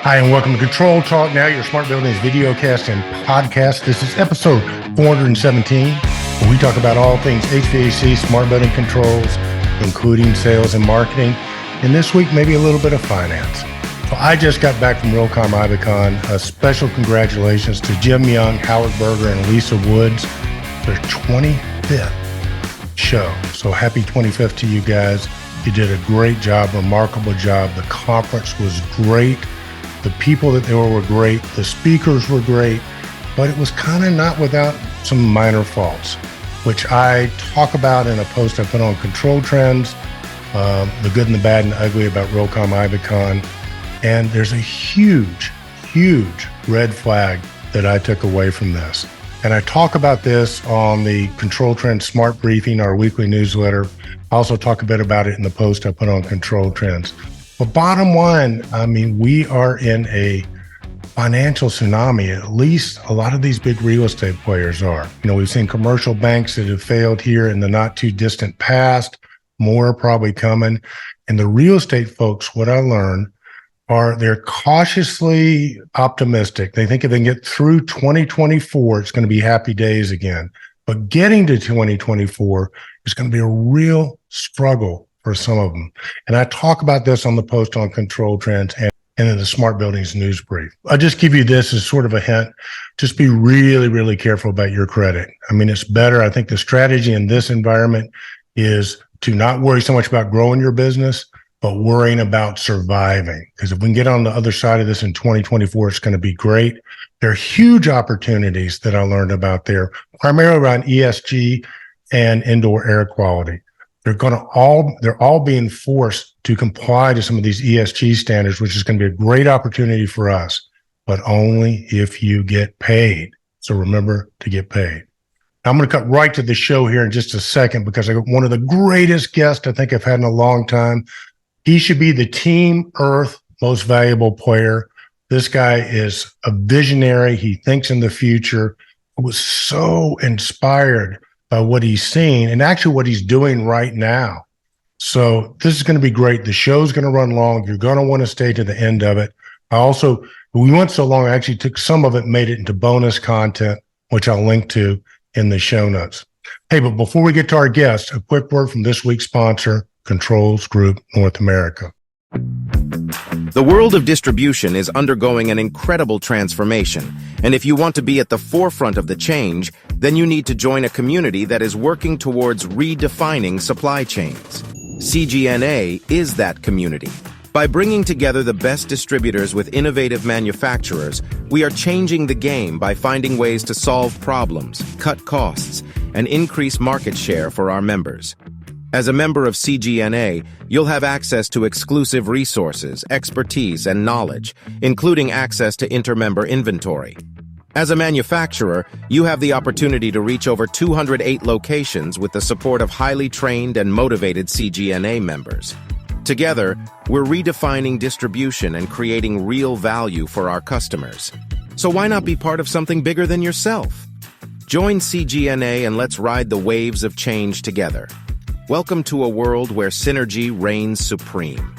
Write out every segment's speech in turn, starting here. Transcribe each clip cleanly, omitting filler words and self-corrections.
Hi, and welcome to Control Talk Now, your smart buildings videocast and podcast. This is episode 417, where we talk about all things HVAC, smart building controls, including sales and marketing. And this week, maybe a little bit of finance. So I just got back from Realcomm Ibicon. A special congratulations to Jim Young, Howard Berger, and Lisa Woods, their 25th show. So happy 25th to you guys. You did a great job, remarkable job. The conference was great. The people that there were great. The speakers were great, but it was kind of not without some minor faults, which I talk about in a post I put on Control Trends, the good and the bad and the ugly about Realcomm Ibicon. And there's a huge, huge red flag that I took away from this. And I talk about this on the Control Trends Smart Briefing, our weekly newsletter. I also talk a bit about it in the post I put on Control Trends. But bottom line, I mean, we are in a financial tsunami. At least a lot of these big real estate players are. You know, we've seen commercial banks that have failed here in the not too distant past. More are probably coming. And the real estate folks, what I learned, they're cautiously optimistic. They think if they can get through 2024, it's going to be happy days again. But getting to 2024 is going to be a real struggle for some of them. And I talk about this on the post on Control Trends and in the Smart Buildings News Brief. I'll just give you this as sort of a hint. Just be really, really careful about your credit. I mean, it's better. I think the strategy in this environment is to not worry so much about growing your business, but worrying about surviving. Because if we can get on the other side of this in 2024, it's going to be great. There are huge opportunities that I learned about there, primarily around ESG and indoor air quality. They're all being forced to comply to some of these ESG standards, which is going to be a great opportunity for us, but only if you get paid. So remember to get paid. I'm going to cut right to the show here in just a second because I got one of the greatest guests I think I've had in a long time. He should be the Team Earth most valuable player. This guy is a visionary. He thinks in the future. I was so inspired by what he's seen and actually what he's doing right now. So this is going to be great. The show's going to run long. You're going to want to stay to the end of it. We went so long, I actually took some of it and made it into bonus content, which I'll link to in the show notes. Hey, but before we get to our guest, a quick word from this week's sponsor, Controls Group North America. The world of distribution is undergoing an incredible transformation, and if you want to be at the forefront of the change, then you need to join a community that is working towards redefining supply chains. CGNA is that community. By bringing together the best distributors with innovative manufacturers, we are changing the game by finding ways to solve problems, cut costs, and increase market share for our members. As a member of CGNA, you'll have access to exclusive resources, expertise, and knowledge, including access to intermember inventory. As a manufacturer, you have the opportunity to reach over 208 locations with the support of highly trained and motivated CGNA members. Together, we're redefining distribution and creating real value for our customers. So why not be part of something bigger than yourself? Join CGNA and let's ride the waves of change together. Welcome to a world where synergy reigns supreme.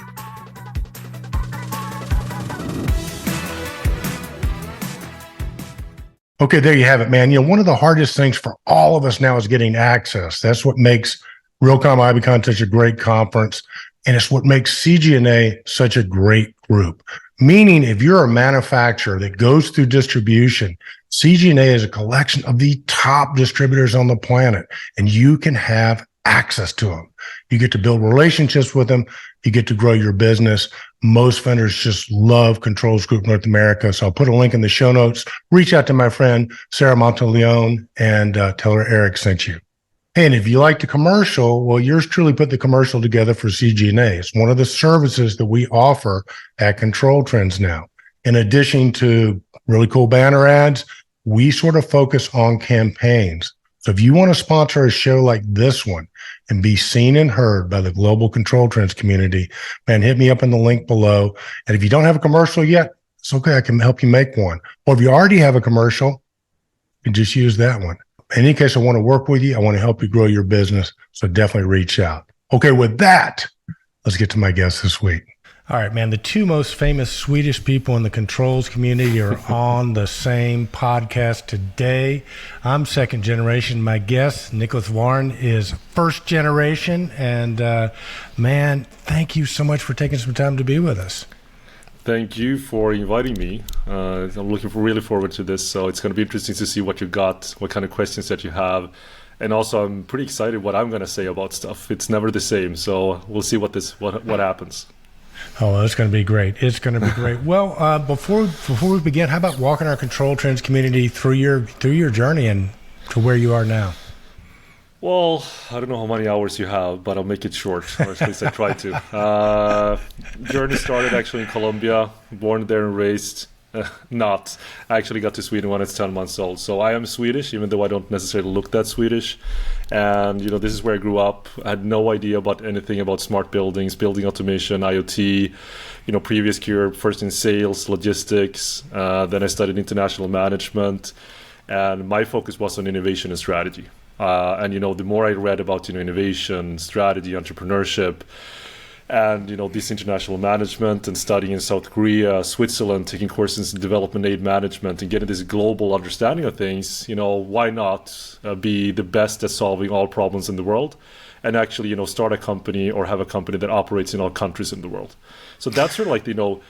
Okay, there you have it, man. You know, one of the hardest things for all of us now is getting access. That's what makes Realcomm Ibicon such a great conference, and it's what makes CGNA such a great group. Meaning, if you're a manufacturer that goes through distribution, CGNA is a collection of the top distributors on the planet, and you can have access to them. You get to build relationships with them. You get to grow your business. Most vendors just love Controls Group North America. So I'll put a link in the show notes. Reach out to my friend, Sarah Monteleone, and tell her Eric sent you. And if you like the commercial, well, yours truly put the commercial together for CGNA. It's one of the services that we offer at Control Trends now. In addition to really cool banner ads, we sort of focus on campaigns. So if you want to sponsor a show like this one and be seen and heard by the global Control Trends community, man, hit me up in the link below. And if you don't have a commercial yet, it's okay. I can help you make one. Or if you already have a commercial, you can just use that one. In any case, I want to work with you. I want to help you grow your business. So definitely reach out. Okay, with that, let's get to my guest this week. All right, man. The two most famous Swedish people in the controls community are on the same podcast today. I'm second generation. My guest, Nicolas Waern, is first generation. And man, thank you so much for taking some time to be with us. Thank you for inviting me. I'm looking really forward to this. So it's going to be interesting to see what you got, what kind of questions that you have. And also, I'm pretty excited what I'm going to say about stuff. It's never the same. So we'll see what happens. Oh, it's going to be great. It's going to be great. Well, before we begin, how about walking our control trends community through your journey and to where you are now? Well, I don't know how many hours you have, but I'll make it short, or at least I try to. Journey started actually in Colombia, born there and raised. Not. I actually got to Sweden when I was 10 months old. So I am Swedish, even though I don't necessarily look that Swedish. And, this is where I grew up. I had no idea about anything about smart buildings, building automation, IoT. Previous career, first in sales, logistics. Then I studied international management. And my focus was on innovation and strategy. And the more I read about, innovation, strategy, entrepreneurship, and this international management and studying in South Korea, Switzerland, taking courses in development aid management and getting this global understanding of things, why not be the best at solving all problems in the world and actually, start a company or have a company that operates in all countries in the world. So that's sort of like,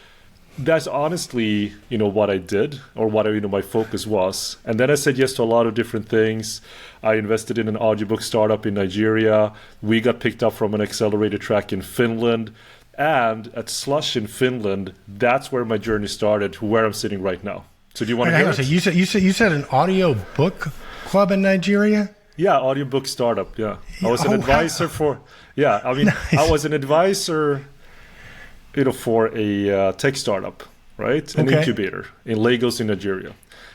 that's honestly, what I did or what, my focus was. And then I said yes to a lot of different things. I invested in an audiobook startup in Nigeria. We got picked up from an accelerator track in Finland. And at Slush in Finland, that's where my journey started, where I'm sitting right now. So do you want to hear it? You said an audio book club in Nigeria? Yeah, audiobook startup, yeah. I was an advisor Nice. I was an advisor for a tech startup, right? An incubator in Lagos in Nigeria.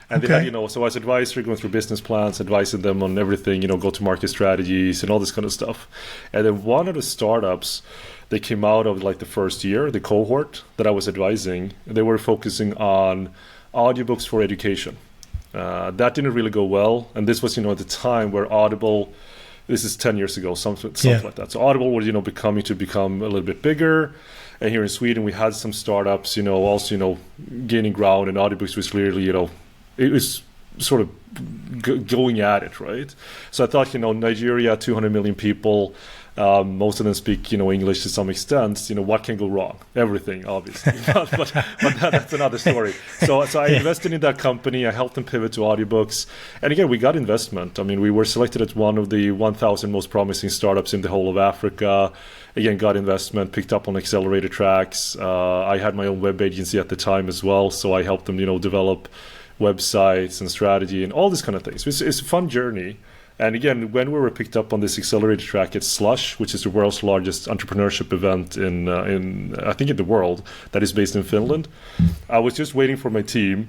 And they had, so I was advisory going through business plans, advising them on everything, go-to-market strategies and all this kind of stuff. And then one of the startups, they came out of like the first year, the cohort that I was advising, they were focusing on audiobooks for education. That didn't really go well. And this was, at the time where Audible, this is 10 years ago, something like that. So Audible was, become a little bit bigger. And here in Sweden, we had some startups, also, gaining ground, and audiobooks was clearly, it was sort of going at it, right? So I thought, Nigeria, 200 million people, most of them speak, English to some extent. What can go wrong? Everything, obviously. but that's another story. So I invested in that company. I helped them pivot to audiobooks. And again, we got investment. I mean, we were selected as one of the 1,000 most promising startups in the whole of Africa. Again, got investment, picked up on accelerator tracks. I had my own web agency at the time as well. So I helped them, develop websites and strategy and all these kind of things. It's a fun journey. And again, when we were picked up on this accelerator track at Slush, which is the world's largest entrepreneurship event in I think in the world, that is based in Finland, I was just waiting for my team,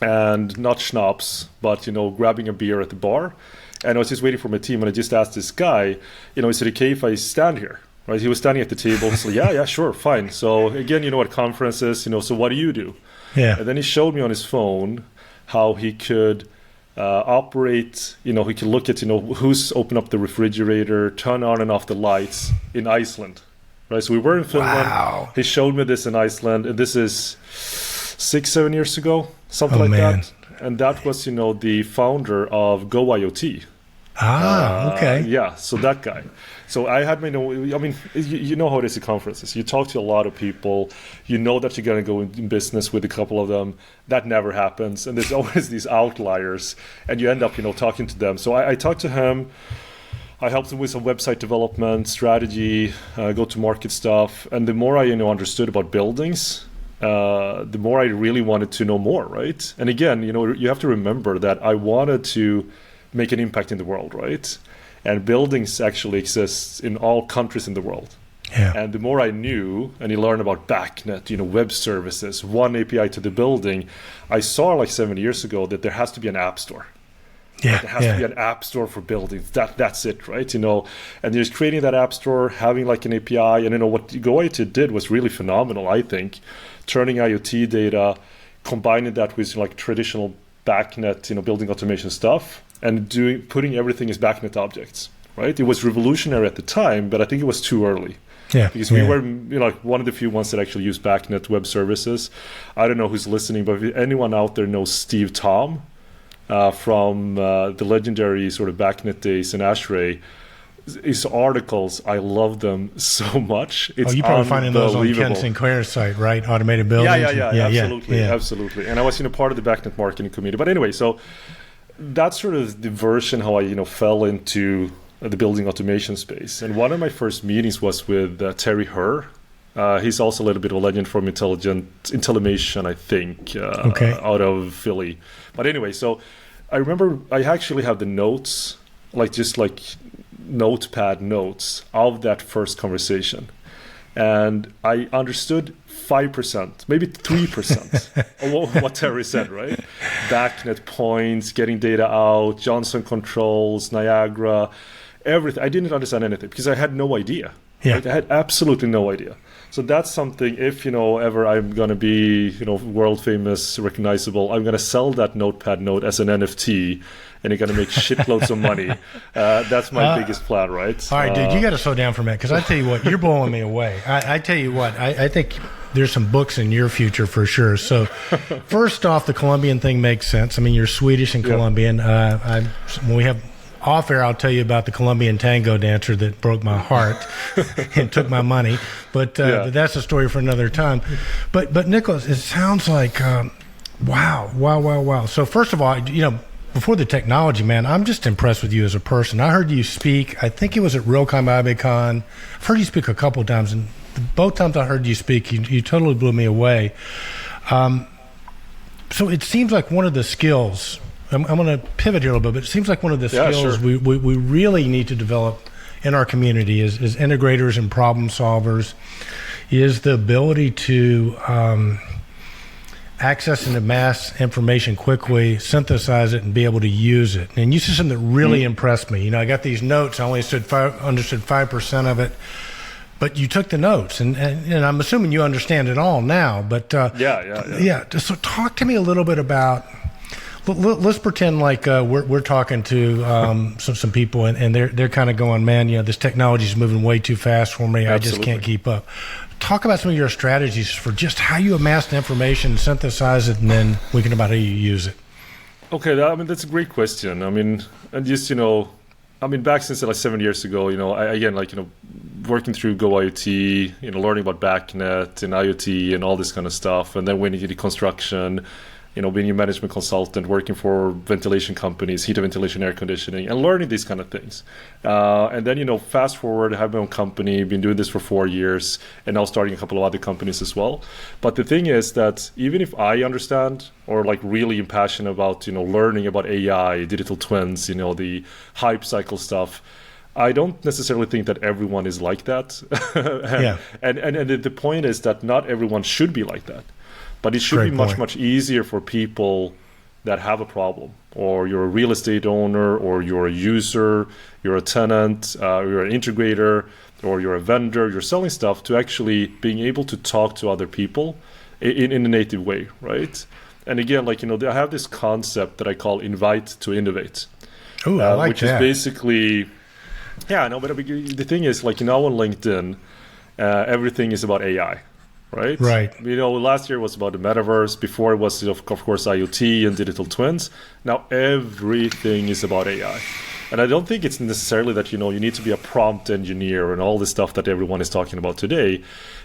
and not schnapps, but grabbing a beer at the bar. And I was just waiting for my team, and I just asked this guy, is it okay if I stand here? Right? He was standing at the table. So yeah, sure, fine. So again, at conferences, so what do you do? Yeah. And then he showed me on his phone how he could operate, he could look at, who's opened up the refrigerator, turn on and off the lights in Iceland, right? So we were in Finland. Wow. He showed me this in Iceland, and this is 6-7 years ago, something that. And that was, the founder of Go-IoT. Okay. Yeah, so that guy. So I had my, you know how it is at conferences. You talk to a lot of people. You know that you're going to go in business with a couple of them. That never happens. And there's always these outliers. And you end up, talking to them. So I talked to him. I helped him with some website development, strategy, go-to-market stuff. And the more I, understood about buildings, the more I really wanted to know more, right? And again, you have to remember that I wanted to make an impact in the world, right? And buildings actually exist in all countries in the world. Yeah. And the more I knew, and you learn about BACnet, web services, one API to the building, I saw like 7 years ago that there has to be an app store. Yeah. There has to be an app store for buildings. That's it, right? And there's creating that app store, having like an API, and what Go-IoT did was really phenomenal, I think. Turning IoT data, combining that with like traditional BACnet, building automation stuff, and putting everything as BACnet objects, right? It was revolutionary at the time, but I think it was too early. Yeah, because we were like one of the few ones that actually use BACnet web services. I don't know who's listening, but if anyone out there knows Steve Tom from the legendary sort of BACnet days in ASHRAE, his articles, I love them so much. It's you probably finding those on Ken Sinclair's site, right? Automated buildings. Yeah, absolutely. And I was part of the BACnet marketing community. But anyway, so that's sort of the version how I fell into the building automation space. And one of my first meetings was with Terry Herr. He's also a little bit of a legend from Intellimation, I think, out of Philly. But anyway, so I remember I actually have the notes, just notepad notes of that first conversation. And I understood 5%, maybe 3% of what Terry said, right? BACnet points, getting data out, Johnson controls, Niagara, everything. I didn't understand anything because I had no idea. Yeah. Right? I had absolutely no idea. So that's something, if ever I'm going to be world famous, recognizable, I'm going to sell that notepad note as an NFT, and you're going to make shitloads of money. That's my biggest plan, right? All right, dude, you got to slow down for a minute, because I tell you what, you're blowing me away. I tell you what, I think there's some books in your future for sure. So first off, the Colombian thing makes sense. I mean, you're Swedish and Colombian. When we have off air, I'll tell you about the Colombian tango dancer that broke my heart and took my money. But that's a story for another time. But Nicolas, it sounds like wow. So first of all, before the technology, man, I'm just impressed with you as a person. I heard you speak. I think it was at Realcomm IBCon. I've heard you speak a couple of times, and both times I heard you speak, you totally blew me away. So it seems like one of the skills. I'm going to pivot here a little bit, but it seems like one of the skills we really need to develop in our community is integrators and problem solvers is the ability to access and amass information quickly, synthesize it, and be able to use it. And you said something that really impressed me. I got these notes. I only understood 5% of it, but you took the notes, and I'm assuming you understand it all now. But So talk to me a little bit about. Let's pretend like we're talking to some people, and they're kind of going, man, this technology is moving way too fast for me. I just can't keep up. Talk about some of your strategies for just how you amass the information, synthesize it, and then we can about how you use it. Okay, that's a great question. And just back since 7 years ago, working through Go-IoT, learning about BACnet and IoT and all this kind of stuff, and then when you get construction. Being a management consultant, working for ventilation companies, heat and ventilation, air conditioning, and learning these kind of things. And then, fast forward, I have my own company, been doing this for 4 years, and now starting a couple of other companies as well. But the thing is that even if I understand or really passionate about, learning about AI, digital twins, the hype cycle stuff, I don't necessarily think that everyone is like that. And the point is that not everyone should be like that. But it should be much easier for people that have a problem, or you're a real estate owner, or you're a user, you're a tenant, you're an integrator, or you're a vendor, you're selling stuff, to actually being able to talk to other people in a native way, right? And again, I have this concept that I call invite to innovate. Oh, I like which that. Is basically, but the thing is, now on LinkedIn, everything is about AI. Right. Last year was about the metaverse. Before it was, of course, IoT and digital twins. Now everything is about AI, and I don't think it's necessarily that you need to be a prompt engineer and all the stuff that everyone is talking about today.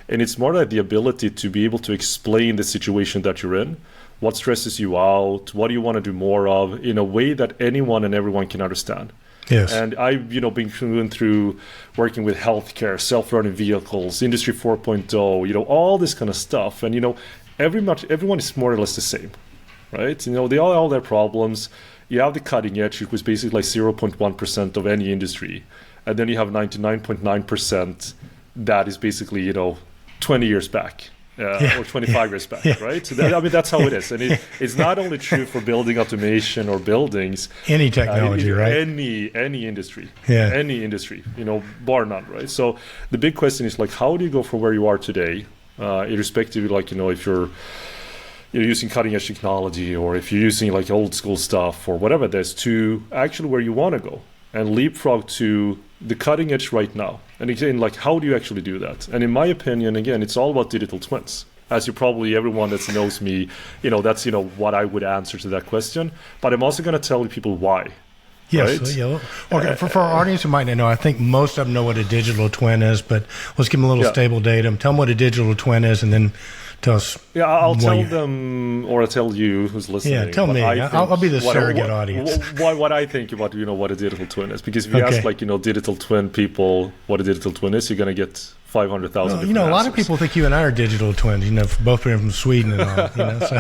And it's more like the ability to be able to explain the situation that you're in, what stresses you out, what do you want to do more of, in a way that anyone and everyone can understand. Yes. And I've been through working with healthcare, self-learning vehicles, Industry 4.0, all this kind of stuff. And everyone is more or less the same, right? They all have their problems. You have the cutting edge, which was basically 0.1% of any industry, and then you have 99.9% that is basically 20 years back. Or 25 years back, right? So that's how it is. And it's not only true for building automation or buildings. Any technology, right? Any industry. Any industry, bar none, right? So the big question is, how do you go from where you are today, irrespective of, if you're using cutting edge technology, or if you're using old school stuff or whatever it is, to actually where you want to go and leapfrog to the cutting edge right now. And again, like, how do you actually do that? And in my opinion, again, it's all about digital twins. As you probably, everyone that knows me, that's, what I would answer to that question. But I'm also going to tell people why. Yes. Right? Yeah. Okay. For our audience who might not know, I think most of them know what a digital twin is, but let's give them a little stable datum. Tell them what a digital twin is, and then tell us. Yeah, I'll tell them, or I'll tell you who's listening. Yeah, tell me. I'll be the surrogate audience. What I think about, what a digital twin is. Because if you ask, digital twin people what a digital twin is, you're going to get 500,000 a lot of people think you and I are digital twins, both being from Sweden and all, so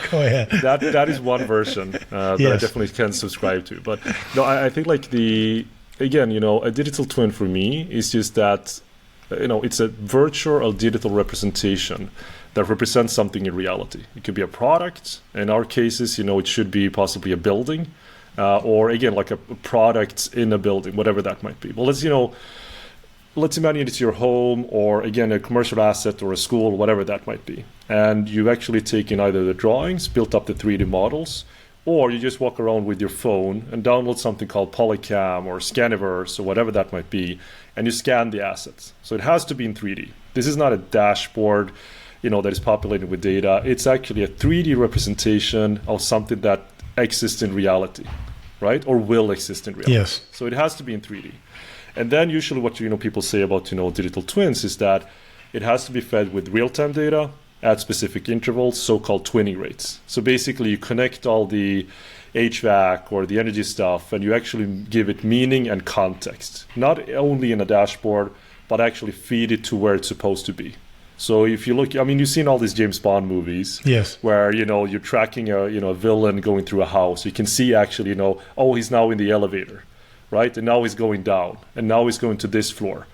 go ahead. That is one version that I definitely can subscribe to. But no, I think a digital twin for me is just that, it's a virtual or digital representation that represents something in reality. It could be a product. In our cases, it should be possibly a building, or again, like a product in a building, whatever that might be. Well, let's imagine it's your home, or again, a commercial asset or a school, whatever that might be. And you've actually taken either the drawings, built up the 3D models, or you just walk around with your phone and download something called Polycam or Scaniverse or whatever that might be, and you scan the assets. So it has to be in 3D. This is not a dashboard, that is populated with data. It's actually a 3D representation of something that exists in reality, right? Or will exist in reality. Yes. So it has to be in 3D. And then usually what people say about digital twins is that it has to be fed with real-time data at specific intervals, so-called twinning rates. So basically you connect all the HVAC or the energy stuff, and you actually give it meaning and context, not only in a dashboard, but actually feed it to where it's supposed to be. So if you look, you've seen all these James Bond movies, yes, where you're tracking a villain going through a house. You can see actually, he's now in the elevator, right? And now he's going down, and now he's going to this floor,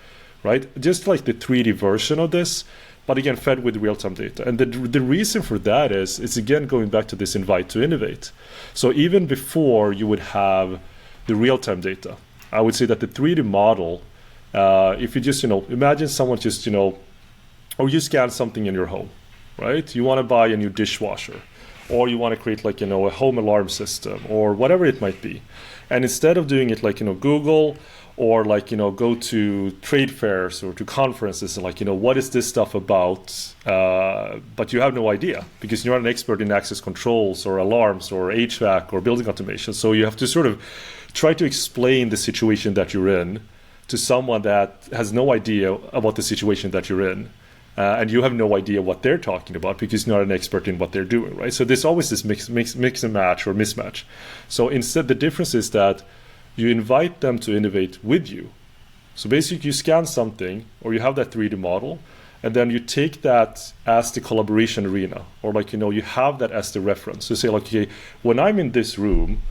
right? Just like the 3D version of this, but again, fed with real-time data. And the reason for that is, it's again going back to this invite to innovate. So even before you would have the real-time data, I would say that the 3D model, if you just, imagine someone just, or you scan something in your home, right? You want to buy a new dishwasher, or you want to create a home alarm system, or whatever it might be. And instead of doing it Google, or go to trade fairs or to conferences and what is this stuff about? But you have no idea, because you're not an expert in access controls or alarms or HVAC or building automation. So you have to sort of try to explain the situation that you're in to someone that has no idea about the situation that you're in. And you have no idea what they're talking about, because you're not an expert in what they're doing, right? So there's always this mix and match or mismatch. So instead, the difference is that you invite them to innovate with you. So basically, you scan something, or you have that 3D model, and then you take that as the collaboration arena, or you have that as the reference. So say okay, when I'm in this room,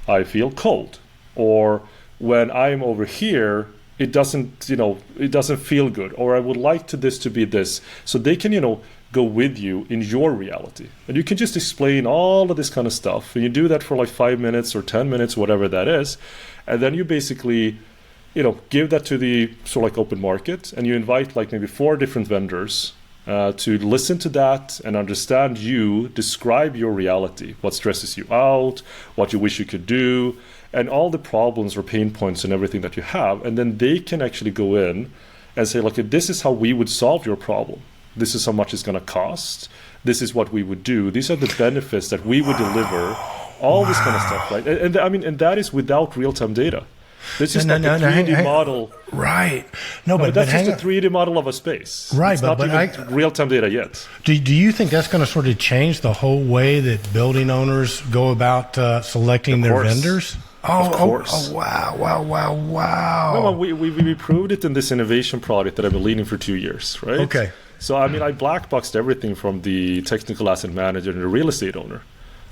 I feel cold, or when I'm over here, it doesn't feel good, or I would like this to be this. So they can, go with you in your reality. And you can just explain all of this kind of stuff. And you do that for 5 minutes or 10 minutes, whatever that is. And then you basically, give that to the sort of open market, and you invite maybe 4 different vendors to listen to that and understand you, describe your reality, what stresses you out, what you wish you could do, and all the problems or pain points and everything that you have. And then they can actually go in and say, this is how we would solve your problem. This is how much it's going to cost. This is what we would do. These are the benefits that we would deliver. All this kind of stuff, right? And that is without real-time data. This is a 3D model. Right. No, but that's just a 3D model of a space. Right, it's not even real-time data yet. Do you think that's going to sort of change the whole way that building owners go about selecting their vendors? Of course. Oh, wow. No, we proved it in this innovation project that I've been leading for 2 years, right? Okay. So, I black boxed everything from the technical asset manager and the real estate owner.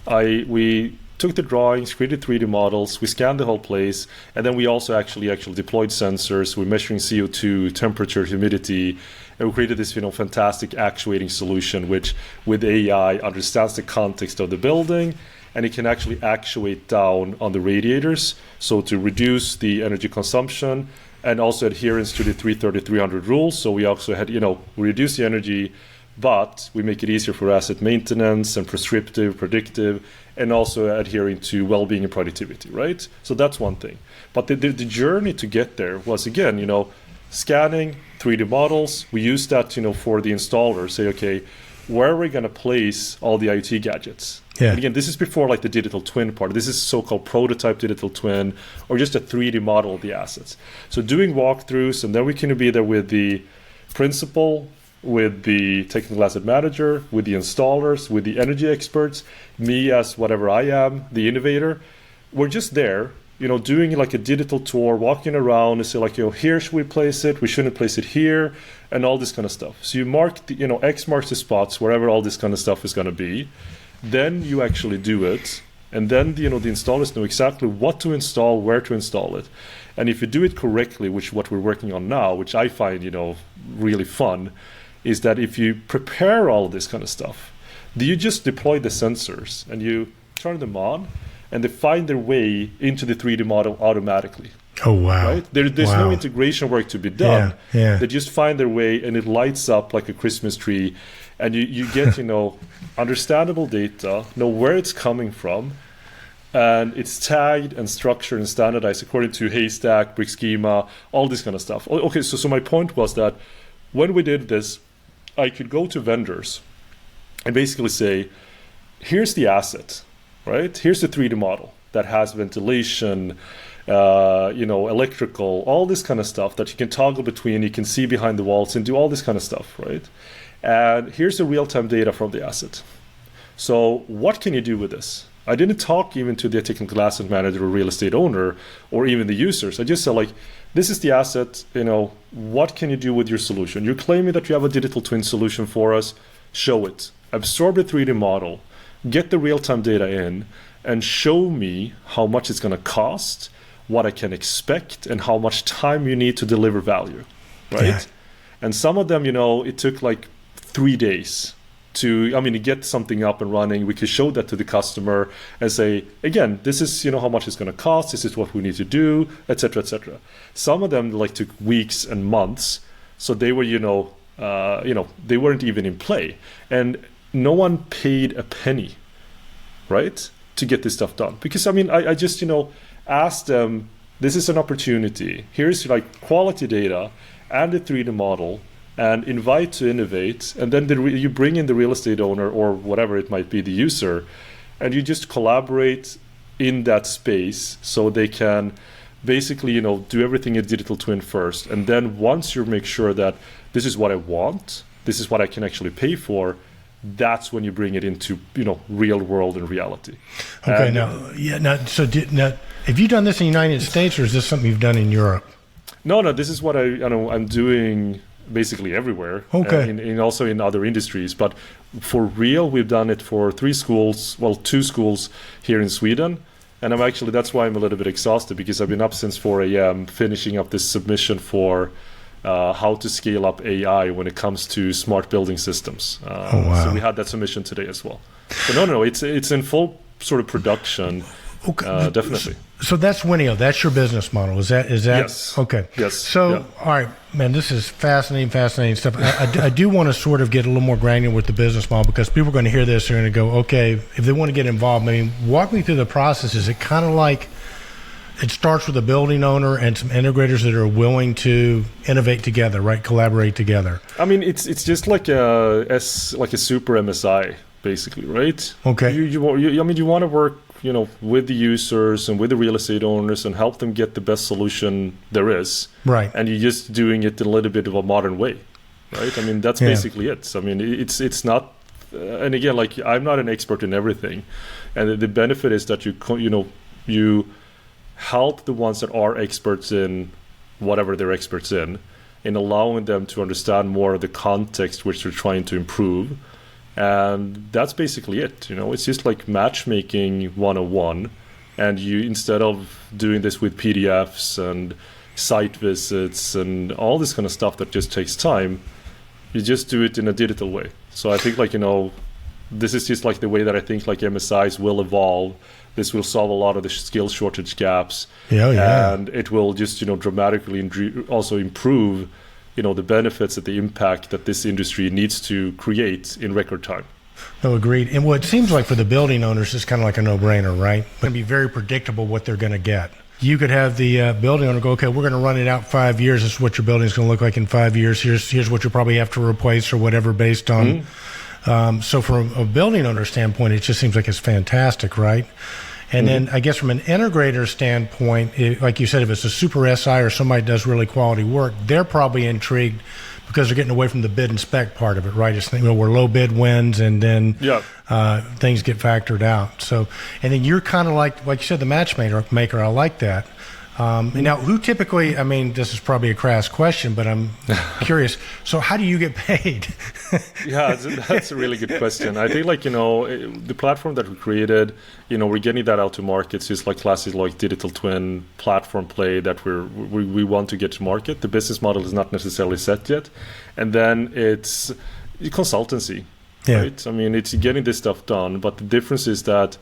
We took the drawings, created 3D models, we scanned the whole place, and then we also actually deployed sensors. We're measuring CO2, temperature, humidity, and we created this fantastic actuating solution, which with AI understands the context of the building, and it can actually actuate down on the radiators, so to reduce the energy consumption and also adherence to the 330-300 rules. So we also had, we reduce the energy, but we make it easier for asset maintenance and prescriptive, predictive, and also adhering to well-being and productivity, right? So that's one thing. But the journey to get there was, again, scanning 3D models. We use that, for the installer. Say, okay, where are we going to place all the IoT gadgets? Yeah. And again, this is before like the digital twin part. This is so-called prototype digital twin, or just a 3D model of the assets. So doing walkthroughs, and then we can be there with the principal, with the technical asset manager, with the installers, with the energy experts, me as whatever I am, the innovator. We're just there, doing like a digital tour, walking around and say like, here should we place it? We shouldn't place it here, and all this kind of stuff. So you mark, X marks the spots wherever all this kind of stuff is going to be. Then you actually do it, and then the installers know exactly what to install, where to install it. And if you do it correctly, which is what we're working on now, which I find really fun, is that if you prepare all this kind of stuff, you just deploy the sensors and you turn them on, and they find their way into the 3D model automatically. Oh, wow. Right? There's no integration work to be done. Yeah. They just find their way, and it lights up like a Christmas tree. And you get, understandable data, know where it's coming from, and it's tagged and structured and standardized according to Haystack, Brick Schema, all this kind of stuff. Okay, so my point was that when we did this, I could go to vendors and basically say, here's the asset, right? Here's the 3D model that has ventilation, electrical, all this kind of stuff that you can toggle between, you can see behind the walls and do all this kind of stuff, right? And here's the real-time data from the asset. So what can you do with this? I didn't talk even to the technical asset manager or real estate owner or even the users. I just said, like, this is the asset, what can you do with your solution? You're claiming that you have a digital twin solution for us. Show it. Absorb the 3D model, get the real-time data in, and show me how much it's going to cost, what I can expect, and how much time you need to deliver value, right? Yeah. And some of them, it took like 3 days to get something up and running. We could show that to the customer and say, again, this is how much it's going to cost, this is what we need to do, etc., etc. Some of them took weeks and months, so they were they weren't even in play, and no one paid a penny, right, to get this stuff done. Because I just asked them, this is an opportunity, here's quality data and the 3D model, and invite to Innovate, and then you bring in the real estate owner or whatever it might be, the user, and you just collaborate in that space so they can basically do everything in digital twin first, and then once you make sure that this is what I want, this is what I can actually pay for, that's when you bring it into real world and reality. Okay, have you done this in the United States, or is this something you've done in Europe? No, this is what I'm doing basically everywhere. Okay. And also in other industries. But for real, we've done it for 2 schools here in Sweden. And that's why I'm a little bit exhausted, because I've been up since 4 a.m. finishing up this submission for how to scale up AI when it comes to smart building systems. Wow. So we had that submission today as well. But no, it's in full sort of production. Okay. Definitely. So that's Winniio. That's your business model. Is that? Yes. Okay. Yes. So, yeah. All right, man, this is fascinating stuff. I do want to sort of get a little more granular with the business model, because people are going to hear this. They're going to go, okay, if they want to get involved, walk me through the process. Is it kind of like it starts with a building owner and some integrators that are willing to innovate together, right? Collaborate together. It's just like a super MSI, basically, right? Okay. You want to work with the users and with the real estate owners and help them get the best solution there is. Right. And you're just doing it in a little bit of a modern way, right? That's basically it. It's not, and again, I'm not an expert in everything. And the benefit is that you help the ones that are experts in whatever they're experts in allowing them to understand more of the context which they're trying to improve. And that's basically it. It's just like matchmaking 101. And you, instead of doing this with PDFs and site visits and all this kind of stuff that just takes time, you just do it in a digital way. So I think this is just the way that I think MSIs will evolve. This will solve a lot of the skill shortage gaps. Yeah. And it will just dramatically also improve the benefits and the impact that this industry needs to create in record time. No, agreed. And what it seems like for the building owners is kind of like a no-brainer, right? It's going to be very predictable what they're going to get. You could have the building owner go, okay, we're going to run it out 5 years. This is what your building's going to look like in 5 years. Here's what you probably have to replace or whatever based on. So from a building owner standpoint, it just seems like it's fantastic, right? And then I guess from an integrator standpoint, like you said, if it's a super SI or somebody does really quality work, they're probably intrigued because they're getting away from the bid and spec part of it, right? It's where low bid wins and then things get factored out. So, and then you're kind of like you said, the matchmaker. I like that. And now, who typically, I mean, this is probably a crass question, but I'm curious. So how do you get paid? Yeah, that's a really good question. I think the platform that we created, we're getting that out to markets. It's like classic digital twin platform play that we want to get to market. The business model is not necessarily set yet. And then it's consultancy, right? I mean, it's getting this stuff done. But the difference is that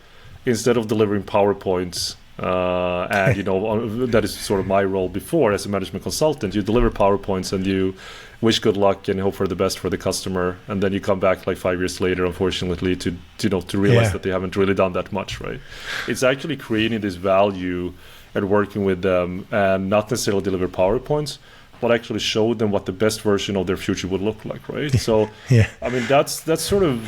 instead of delivering PowerPoints, and that is sort of my role before as a management consultant. You deliver PowerPoints and you wish good luck and hope for the best for the customer, and then you come back 5 years later, unfortunately, to realize that they haven't really done that much, right? It's actually creating this value and working with them, and not necessarily deliver PowerPoints, but actually show them what the best version of their future would look like, right? So, I mean, that's sort of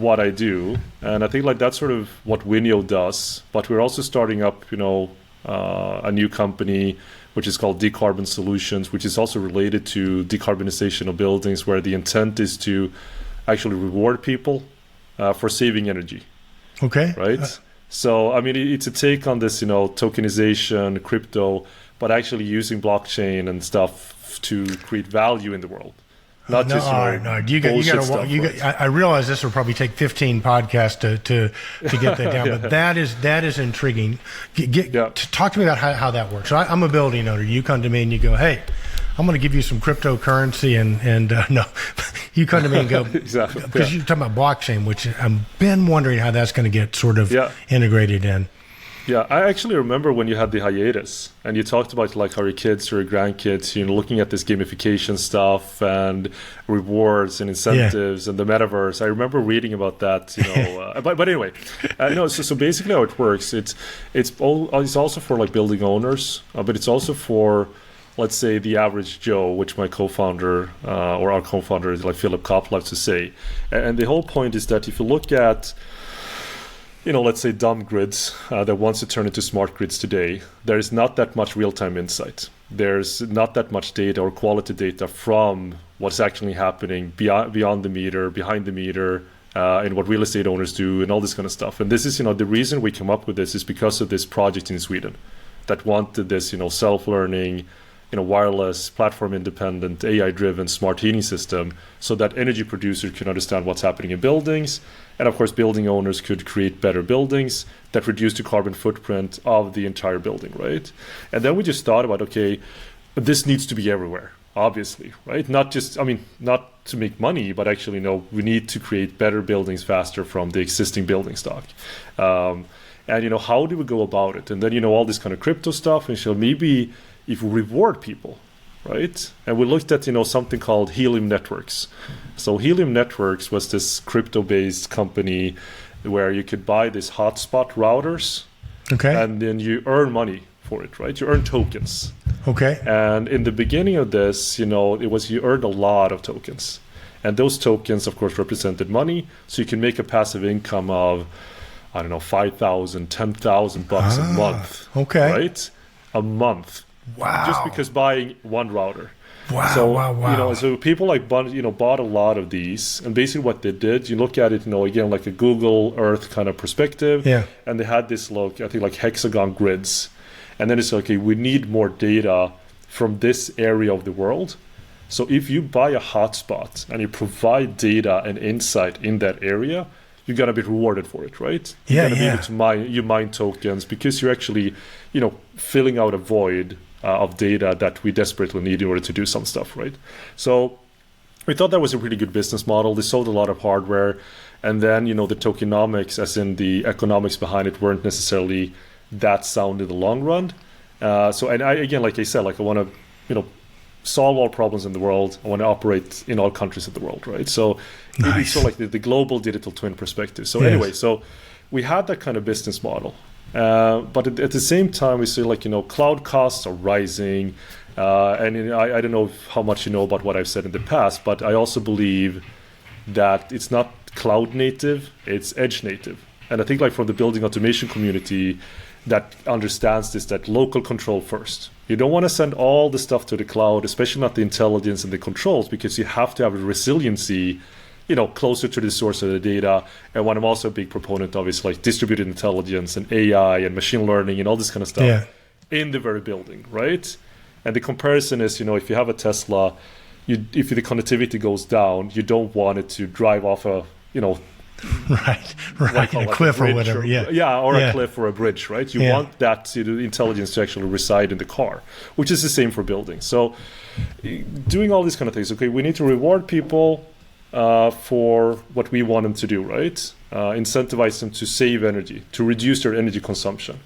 what I do, and I think that's sort of what Winniio does. But we're also starting up, a new company which is called Decarbon Solutions, which is also related to decarbonization of buildings, where the intent is to actually reward people for saving energy. Okay. Right. So, I mean, it's a take on this, tokenization, crypto, but actually using blockchain and stuff to create value in the world. Not just I realize this will probably take 15 podcasts to get that down, but that is intriguing. Talk to me about how that works. So I'm a building owner. You come to me and you go, hey, I'm going to give you some cryptocurrency, and no, you come to me and go, exactly, because you're talking about blockchain, which I've been wondering how that's going to get sort of integrated in. Yeah, I actually remember when you had the hiatus and you talked about how your kids or your grandkids, looking at this gamification stuff and rewards and incentives and the metaverse. I remember reading about that, but anyway, so basically how it works, it's also for building owners, but it's also for, let's say, the average Joe, which my co-founder or our co-founder is Philip Kopp loves to say. And the whole point is that if you look at let's say dumb grids that wants to turn into smart grids today, there is not that much real-time insight. There's not that much data or quality data from what's actually happening beyond the meter, behind the meter, and what real estate owners do and all this kind of stuff. And this is, the reason we come up with this is because of this project in Sweden that wanted this, self-learning, wireless, platform-independent, AI-driven smart heating system so that energy producers can understand what's happening in buildings. And of course, building owners could create better buildings that reduce the carbon footprint of the entire building, right? And then we just thought about, okay, this needs to be everywhere, obviously, right? Not to make money, but actually, we need to create better buildings faster from the existing building stock. And, how do we go about it? And then, all this kind of crypto stuff, and so maybe if we reward people, right? And we looked at, something called Helium Networks. So Helium Networks was this crypto-based company where you could buy these hotspot routers, and then you earn money for it, right? You earn tokens. Okay. And in the beginning of this, you earned a lot of tokens. And those tokens, of course, represented money. So you can make a passive income of, I don't know, $5,000, $10,000 a month. Okay. Right? A month. Wow. Just because buying one router. Wow. So, wow. So people bought a lot of these. And basically what they did, you look at it, again, like a Google Earth kind of perspective. Yeah. And they had this hexagon grids. And then it's okay, we need more data from this area of the world. So if you buy a hotspot and you provide data and insight in that area, you're going to be rewarded for it, right? You're going to be able to mine tokens because you're actually, filling out a void of data that we desperately need in order to do some stuff, right? So we thought that was a really good business model. They sold a lot of hardware. And then, the tokenomics, as in the economics behind it, weren't necessarily that sound in the long run. And I, again, like I said, I want to, solve all problems in the world. I want to operate in all countries of the world, right? So it's sort of like the global digital twin perspective. So anyway, so we had that kind of business model. But at the same time, we see cloud costs are rising. And I don't know how much you know about what I've said in the past, but I also believe that it's not cloud native, it's edge native. And I think from the building automation community that understands this, that local control first. You don't want to send all the stuff to the cloud, especially not the intelligence and the controls, because you have to have a resiliency, closer to the source of the data. And what I'm also a big proponent of is distributed intelligence and AI and machine learning and all this kind of stuff in the very building, right? And the comparison is, if you have a Tesla, if the connectivity goes down, you don't want it to drive off a, right, a cliff or whatever, a cliff or a bridge, right? You want that intelligence to actually reside in the car, which is the same for buildings. So doing all these kind of things, okay, we need to reward people for what we want them to do, right? Incentivize them to save energy, to reduce their energy consumption.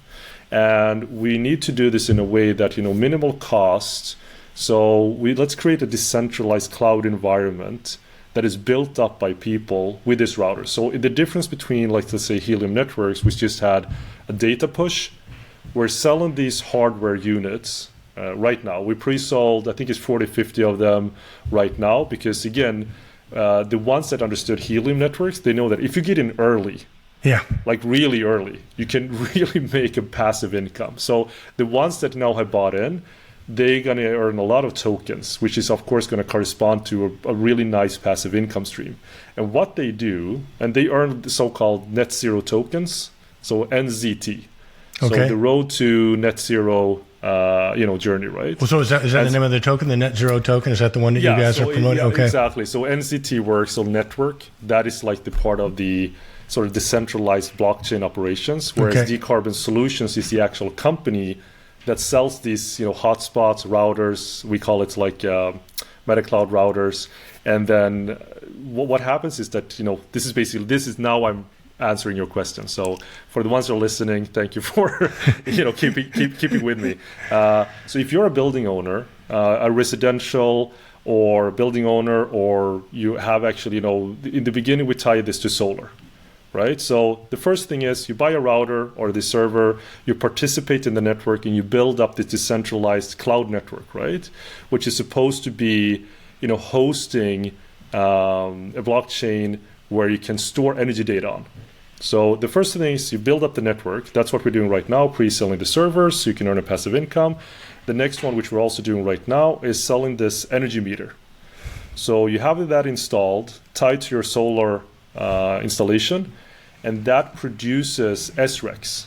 And we need to do this in a way that, minimal cost. So let's create a decentralized cloud environment that is built up by people with this router. So the difference between, let's say, Helium Networks, which just had a data push, we're selling these hardware units right now. We pre-sold, I think it's 40, 50 of them right now, because again, the ones that understood Helium Networks, they know that if you get in early, really early, you can really make a passive income. So the ones that now have bought in, they're going to earn a lot of tokens, which is, of course, going to correspond to a really nice passive income stream. And what they do, and they earn the so-called net zero tokens, so NZT. Okay. So the road to net zero, journey, right? Well, so is that the name of the token, the net zero token? Is that the one that you guys are promoting? Yeah, okay, exactly. So NZT works on network. That is the part of the sort of decentralized blockchain operations, whereas Decarbon Solutions is the actual company that sells these, hotspots, routers. We call it meta-cloud routers. And then what happens is that, this is now I'm answering your question. So for the ones that are listening, thank you for, keeping with me. So if you're a building owner, a residential or building owner, or you have actually, in the beginning we tie this to solar. Right? So the first thing is you buy a router or the server, you participate in the network, and you build up this decentralized cloud network, right? Which is supposed to be, hosting a blockchain where you can store energy data on. So the first thing is you build up the network. That's what we're doing right now, pre-selling the servers so you can earn a passive income. The next one, which we're also doing right now, is selling this energy meter. So you have that installed, tied to your solar installation, and that produces SRECs,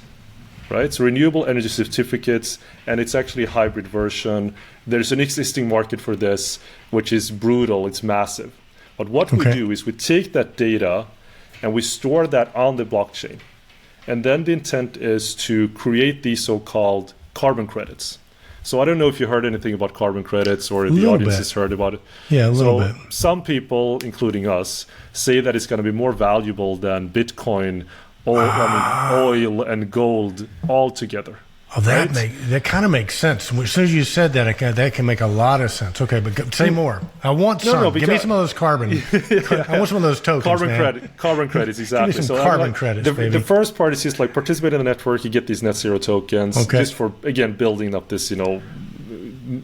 right? So renewable energy certificates, and it's actually a hybrid version. There's an existing market for this, which is brutal, it's massive. But what we do is we take that data and we store that on the blockchain. And then the intent is to create these so-called carbon credits. So I don't know if you heard anything about carbon credits or the audience has heard about it. Yeah, a little bit. Some people, including us, say that it's going to be more valuable than Bitcoin, oil and gold all together. Oh, that kind of makes sense. As soon as you said that, that can make a lot of sense. Okay, but say more. I want some. Give me some of those carbon. I want some of those tokens, Carbon credits, exactly. Give me some carbon credits, baby. The first part is just participate in the network. You get these net zero tokens just for, again, building up this,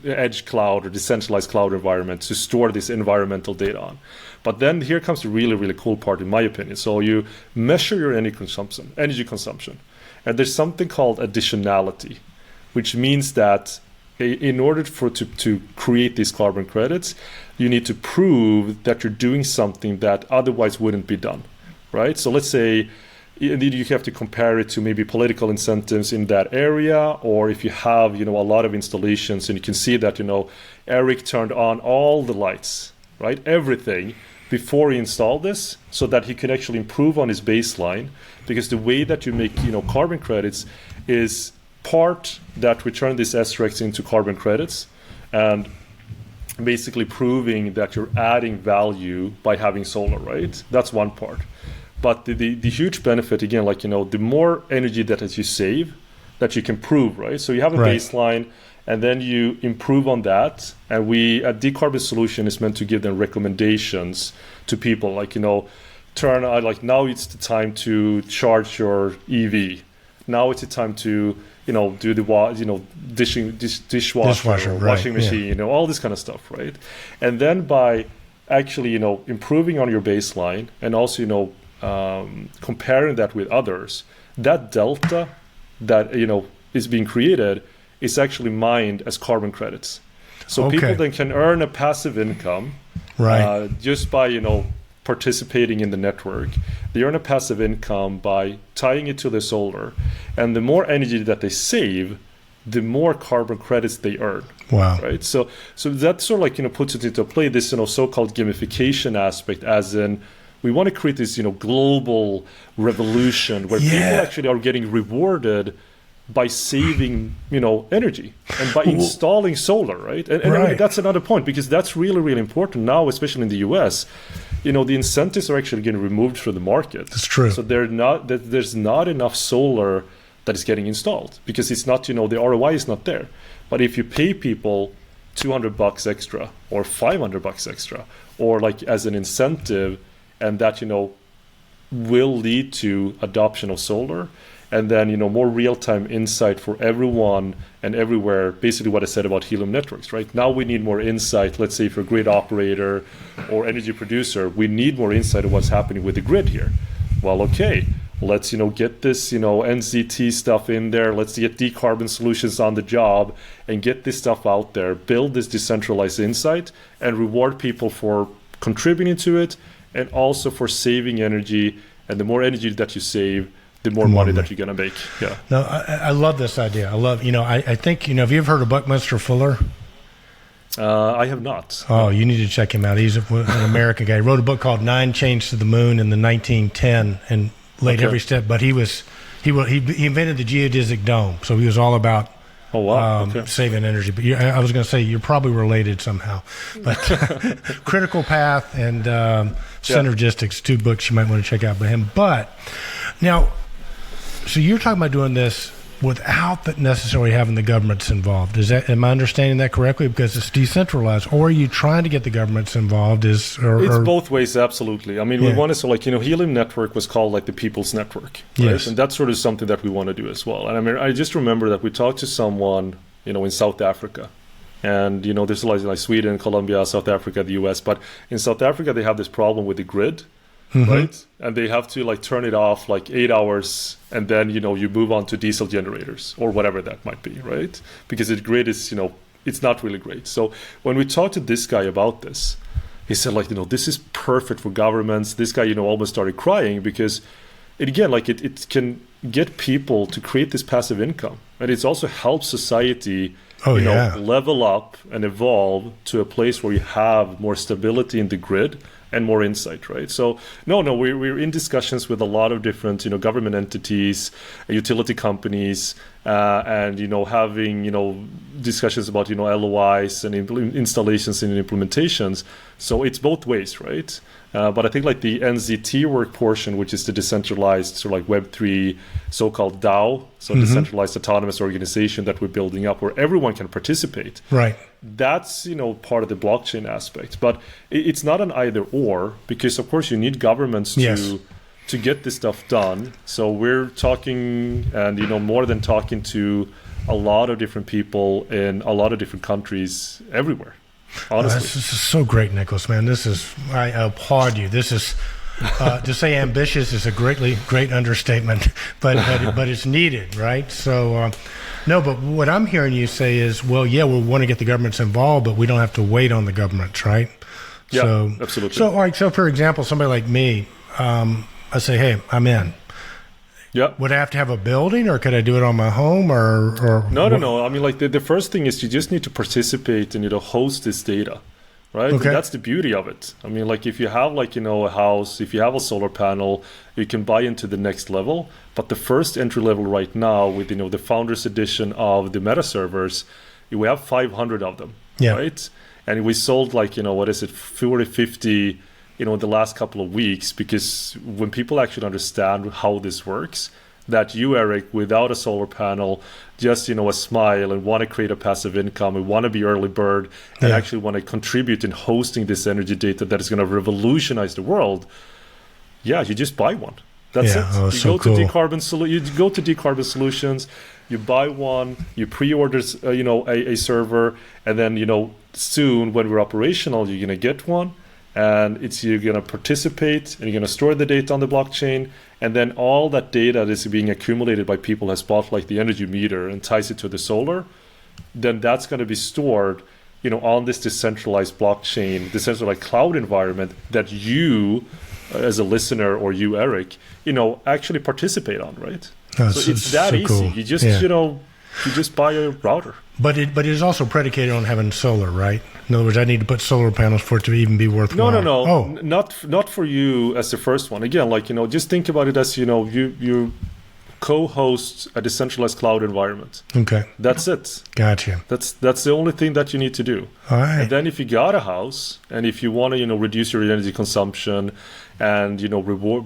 edge cloud or decentralized cloud environment to store this environmental data on. But then here comes the really, really cool part, in my opinion. So you measure your energy consumption. And there's something called additionality, which means that in order to create these carbon credits, you need to prove that you're doing something that otherwise wouldn't be done, right? So let's say you have to compare it to maybe political incentives in that area, or if you have, a lot of installations and you can see that, Eric turned on all the lights, right? Everything before he installed this, so that he can actually improve on his baseline, because the way that you make carbon credits is part that we turn these SRECs into carbon credits, and basically proving that you're adding value by having solar, right? That's one part. But the huge benefit, again, the more energy that you save, that you can prove, right? So you have a baseline, and then you improve on that. And a decarbon solution is meant to give them recommendations to people, like, turn on, like, now it's the time to charge your EV. Now it's the time to, do the, dishwasher, washing machine, all this kind of stuff, right? And then by actually, improving on your baseline and also, comparing that with others, that delta that, is being created is actually mined as carbon credits. So people then can earn a passive income just by, participating in the network. They earn a passive income by tying it to the solar. And the more energy that they save, the more carbon credits they earn. Wow. Right? So that sort of like, puts it into play, this, so-called gamification aspect, as in, we want to create this, global revolution where people actually are getting rewarded by saving, energy and by installing solar, right? And I mean, that's another point, because that's really, really important now, especially in the US. The incentives are actually getting removed from the market. That's true. So there's not enough solar that is getting installed because it's not, the ROI is not there. But if you pay people $200 extra or $500 extra, or like as an incentive, and that, will lead to adoption of solar, and then, more real-time insight for everyone and everywhere, basically what I said about helium networks, right? Now we need more insight. Let's say for a grid operator or energy producer, we need more insight of what's happening with the grid here. Well, okay, let's, get this, NZT stuff in there. Let's get decarbon solutions on the job and get this stuff out there, build this decentralized insight, and reward people for contributing to it, and also for saving energy. And the more energy that you save, the more money that you're going to make. Yeah. No, I love this idea. I love, I think, have you ever heard of Buckminster Fuller? I have not. Oh, you need to check him out. He's an American guy. He wrote a book called 9 Chains to the Moon in the 1910 and laid every step. But he invented the geodesic dome. So he was all about saving energy. But I was going to say, you're probably related somehow. But Critical Path and Synergistics, 2 books you might want to check out by him. But now, so you're talking about doing this without necessarily having the governments involved. Am I understanding that correctly? Because it's decentralized, or are you trying to get the governments involved? It's both ways, absolutely. I mean, we want to, Helium Network was called like the People's Network, right? Yes. And that's sort of something that we want to do as well. And I mean, I just remember that we talked to someone, in South Africa. And, there's like Sweden, Colombia, South Africa, the US. But in South Africa, they have this problem with the grid. Right? And they have to turn it off 8 hours, and then, you move on to diesel generators or whatever that might be, right? Because the grid is, it's not really great. So when we talked to this guy about this, he said this is perfect for governments. This guy, almost started crying because it can get people to create this passive income. And it's also helps society level up and evolve to a place where you have more stability in the grid and more insight, right? So we're in discussions with a lot of different government entities, utility companies, and having discussions about LOIs and installations and implementations. So it's both ways, right? But I think the NZT work portion, which is the decentralized sort of Web3 so-called DAO, so decentralized autonomous organization that we're building up where everyone can participate. Right. That's, part of the blockchain aspect. But it's not an either or, because of course you need governments to get this stuff done. So we're talking and, more than talking to a lot of different people in a lot of different countries everywhere. Honestly. This is so great, Nicolas, man. I applaud you. This is, to say ambitious is a great understatement, but it's needed, right? So, but what I'm hearing you say is, we want to get the governments involved, but we don't have to wait on the governments, right? Yeah, so, absolutely. So, all right, so for example, somebody like me, I say, hey, I'm in. Yeah. Would I have to have a building, or could I do it on my home, or No. I mean, the first thing is you just need to participate and host this data, right? Okay. And that's the beauty of it. I mean, if you have a house, if you have a solar panel, you can buy into the next level. But the first entry level right now with the Founders Edition of the Meta servers, we have 500 of them, right? And we sold 40, 50. In the last couple of weeks, because when people actually understand how this works, that you, Eric, without a solar panel, just, a smile and want to create a passive income and want to be early bird and actually want to contribute in hosting this energy data that is going to revolutionize the world, you just buy one. That's it. You go to Decarbon Solutions, you buy one, you pre-order, a server, and then, soon when we're operational, you're going to get one, and you're going to participate, and you're going to store the data on the blockchain, and then all that data that is being accumulated by people who has bought like the energy meter and ties it to the solar, then that's going to be stored, on this decentralized blockchain, decentralized cloud environment that you, as a listener, or you, Eric, actually participate on, right? So it's that easy. Cool. You just, you just buy a router. But it is also predicated on having solar, right? In other words, I need to put solar panels for it to even be worthwhile. No. Oh. Not for you as the first one. Again, just think about it as, you co-host a decentralized cloud environment. Okay. That's it. Gotcha. That's the only thing that you need to do. All right. And then if you got a house and if you want to, reduce your energy consumption and,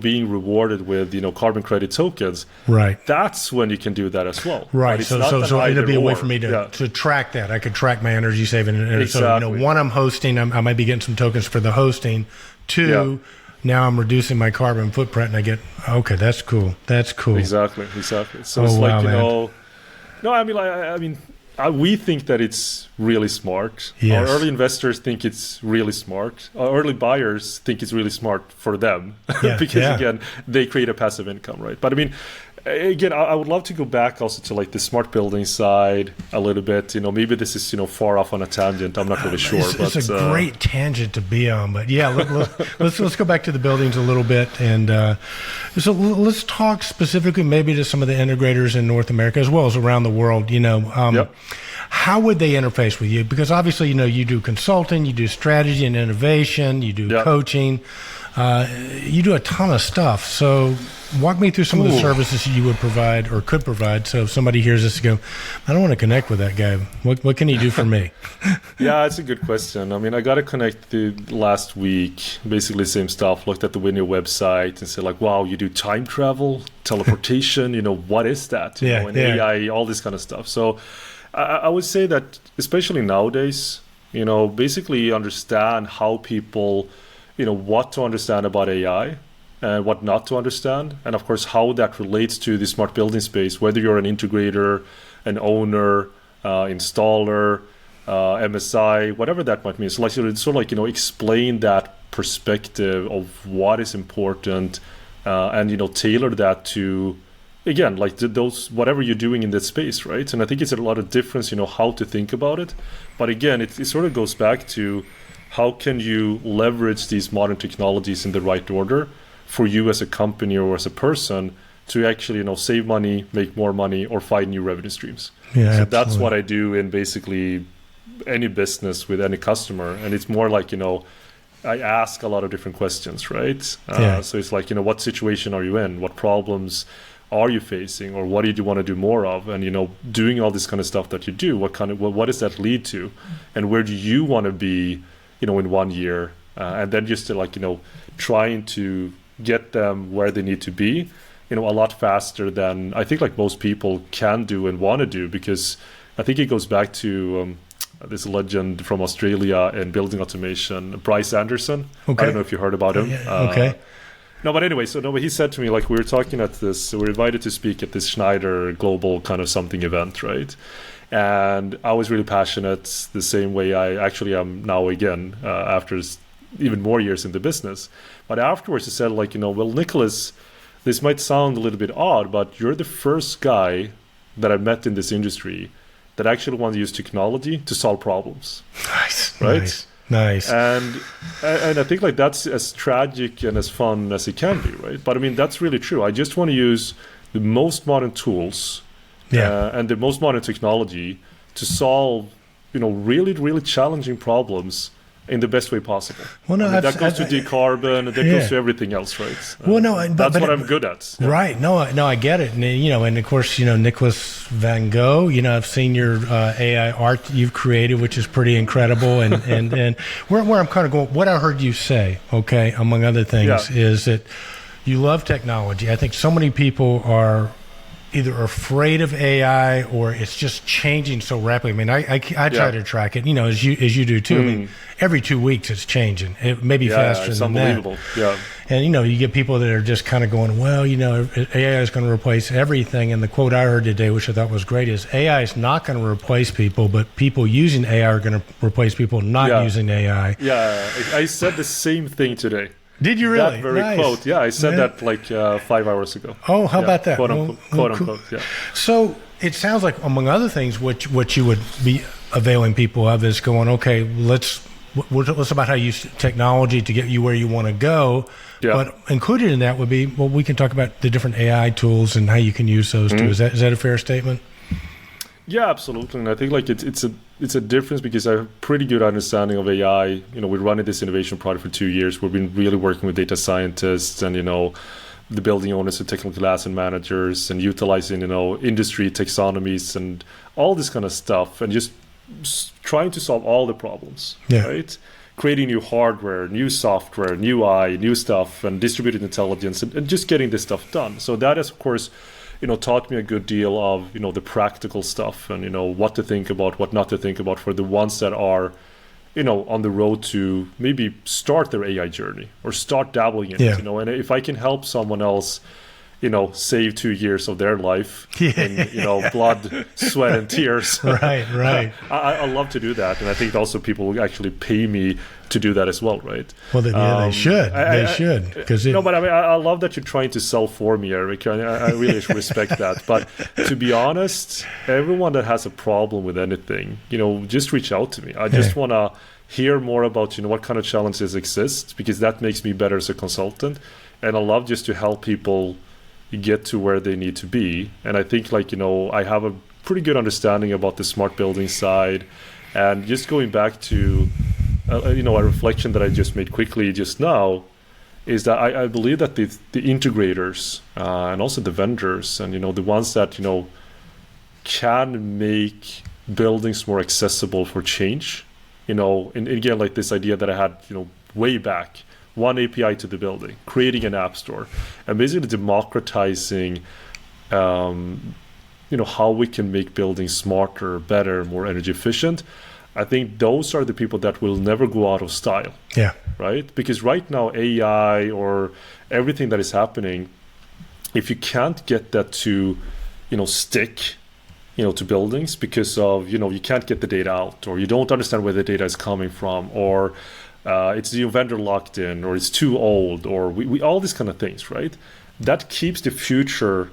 being rewarded with, carbon credit tokens, right, that's when you can do that as well. Right. So it'll be a way for me to track that. I could track my energy saving. Exactly. So, one, I'm hosting, I might be getting some tokens for the hosting. Two, now I'm reducing my carbon footprint, and I get, okay, that's cool. Exactly. So it's we think that it's really smart. Yes. Our early investors think it's really smart. Our early buyers think it's really smart for them because again, they create a passive income, right? But again, I would love to go back also to the smart building side a little bit. Maybe this is far off on a tangent. I'm not really sure. It's a great tangent to be on. But let's go back to the buildings a little bit, and so let's talk specifically maybe to some of the integrators in North America as well as around the world. How would they interface with you? Because obviously, you do consulting, you do strategy and innovation, you do coaching, you do a ton of stuff. So walk me through some of the services you would provide or could provide. So if somebody hears this and go, I don't want to connect with that guy. What can he do for me? Yeah, it's a good question. I got to connect last week, basically same stuff, looked at the Winniio website and said wow, you do time travel, teleportation, what is that? AI, all this kind of stuff. So I would say that especially nowadays, basically understand how people, what to understand about AI and what not to understand. And of course, how that relates to the smart building space, whether you're an integrator, an owner, installer, MSI, whatever that might mean. So explain that perspective of what is important and, tailor that to, again, those, whatever you're doing in that space, right? And I think it's a lot of difference, how to think about it. But again, it sort of goes back to how can you leverage these modern technologies in the right order for you as a company or as a person to actually, save money, make more money, or find new revenue streams. Yeah, so that's what I do in basically any business with any customer. And it's more I ask a lot of different questions, right? So it's what situation are you in? What problems are you facing, or what do you want to do more of? And doing all this kind of stuff that you do, what does that lead to, and where do you want to be in 1 year, and then just to trying to get them where they need to be a lot faster than I think most people can do and want to do, because I think it goes back to this legend from Australia in building automation, Bryce Anderson. I don't know if you heard about him. No, but anyway, but he said to me, we were talking at this, we were invited to speak at this Schneider global kind of something event, right? And I was really passionate the same way I actually am now again, after even more years in the business. But afterwards he said well, Nicolas, this might sound a little bit odd, but you're the first guy that I met in this industry that actually wants to use technology to solve problems. Nice. Right? Nice. And I think that's as tragic and as fun as it can be, right? But that's really true. I just want to use the most modern tools and the most modern technology to solve, really, really challenging problems in the best way possible. Well, no, that goes to decarbon, and that goes to everything else, right? Well, no, that's what I'm good at. Yeah. Right. No, I get it. And and of course, Nicolas Waern, I've seen your AI art you've created, which is pretty incredible. And where I'm kind of going, what I heard you say, among other things, is that you love technology. I think so many people are either afraid of AI or it's just changing so rapidly. I mean, I try to track it, as you do too. I mean, every 2 weeks it's changing. It may be faster it's than unbelievable. that. Yeah. And, you get people that are just kind of going, well, AI is going to replace everything. And the quote I heard today, which I thought was great, is AI is not going to replace people, but people using AI are going to replace people not using AI. Yeah, I said the same thing today. Did you really? That very quote. Yeah, I said that like 5 hours ago. Oh, how about that? Quote unquote, yeah. So it sounds like, among other things, what you would be availing people of is going, okay, let's about how you use technology to get you where you want to go. Yeah. But included in that would be, we can talk about the different AI tools and how you can use those too. Is that a fair statement? Yeah, absolutely. And I think like it's a difference because I have a pretty good understanding of AI. We're running this innovation project for 2 years. We've been really working with data scientists and, the building owners and technical asset managers and utilizing, industry taxonomies and all this kind of stuff and just trying to solve all the problems, right? Creating new hardware, new software, new AI, new stuff, and distributed intelligence and just getting this stuff done. So that has, of course, taught me a good deal of, the practical stuff and, what to think about, what not to think about for the ones that are, on the road to maybe start their AI journey or start dabbling in it, and if I can help someone else, save 2 years of their life in, blood, sweat, and tears. Right. I love to do that. And I think also people will actually pay me to do that as well, right? Well, they should. They should. But I mean, I love that you're trying to sell for me, Eric. I really respect that. But to be honest, everyone that has a problem with anything, just reach out to me. I just want to hear more about, what kind of challenges exist, because that makes me better as a consultant. And I love just to help people get to where they need to be. And I think I have a pretty good understanding about the smart building side. And just going back to a reflection that I just made quickly just now is that I believe that the integrators and also the vendors and the ones that can make buildings more accessible for change, and again, like this idea that I had way back, one API to the building, creating an app store, and basically democratizing, how we can make buildings smarter, better, more energy efficient. I think those are the people that will never go out of style. Yeah. Right? Because right now, AI or everything that is happening, if you can't get that to, stick, to buildings because of, you can't get the data out, or you don't understand where the data is coming from, or it's vendor locked in, or it's too old, or we all these kind of things, right? That keeps the future,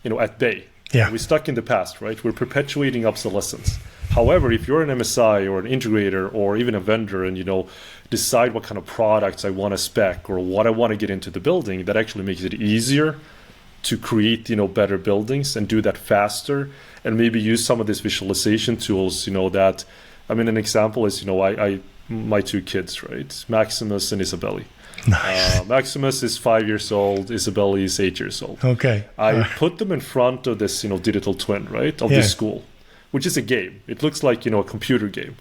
at bay. Yeah. We're stuck in the past, right? We're perpetuating obsolescence. However, if you're an MSI or an integrator or even a vendor and, decide what kind of products I want to spec or what I want to get into the building, that actually makes it easier to create, better buildings and do that faster, and maybe use some of these visualization tools, that, an example is, my two kids, right? Maximus and Isabelli. Nice. Maximus is 5 years old. Isabelli is 8 years old. Okay. I put them in front of this, digital twin, right, of this school, which is a game. It looks like, a computer game.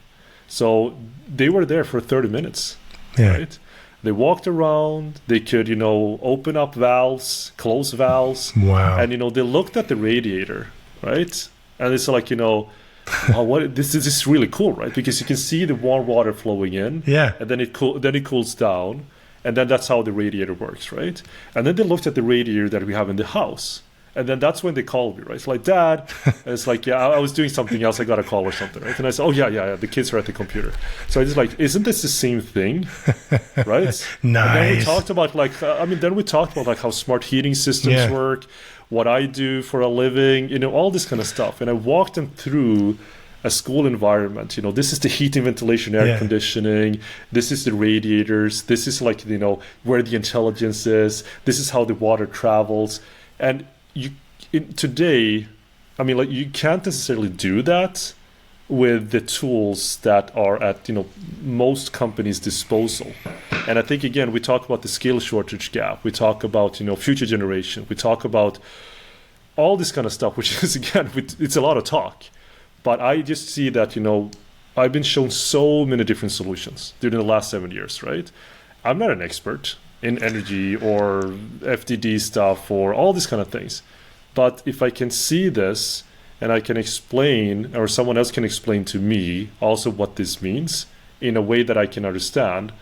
So they were there for 30 minutes, right? They walked around. They could, open up valves, close valves. Wow. And, they looked at the radiator, right? And it's like, this is really cool, right? Because you can see the warm water flowing in, and then it cools down, and then that's how the radiator works, right? And then they looked at the radiator that we have in the house, and then that's when they called me, right? It's like, Dad, and it's like, I was doing something else, I got a call or something, right? And I said, oh yeah, the kids are at the computer. So I just like, isn't this the same thing, right? Nice. And then we talked about how smart heating systems work, what I do for a living, all this kind of stuff. And I walked them through a school environment. This is the heating, ventilation, air conditioning. This is the radiators. This is like, where the intelligence is. This is how the water travels. And today, you can't necessarily do that with the tools that are at, most companies' disposal. And I think, again, we talk about the skill shortage gap. We talk about, future generation. We talk about all this kind of stuff, which is, again, it's a lot of talk. But I just see that, I've been shown so many different solutions during the last 7 years, right? I'm not an expert in energy or FDD stuff or all these kind of things. But if I can see this and I can explain, or someone else can explain to me also what this means in a way that I can understand,